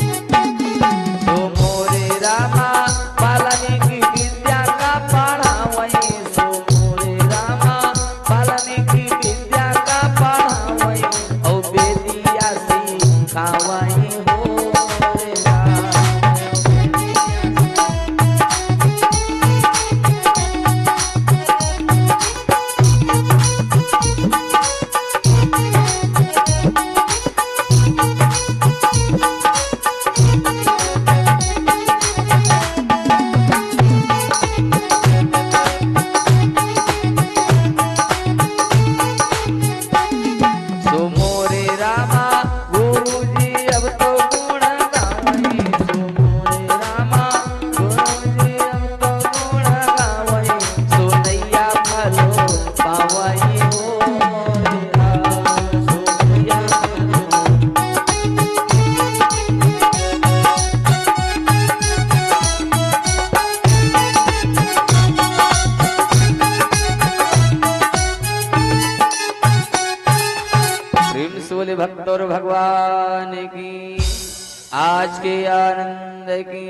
सो मोरे रामा पालनी की विद्या का पढ़ावई सो मोरे रामा पालनी की विद्या का पढ़ावई औ बेदिया सिखावई हो रे राम सो मोरे रामा गुरुजी अब तो गुण गावई सो मोरे रामा गुरुजी अब तो गुण गावई सो नैया फलो पावई हो रे राम सो नैया फलो प्रेम से बोले भक्त और भगवान की आज के आनंद की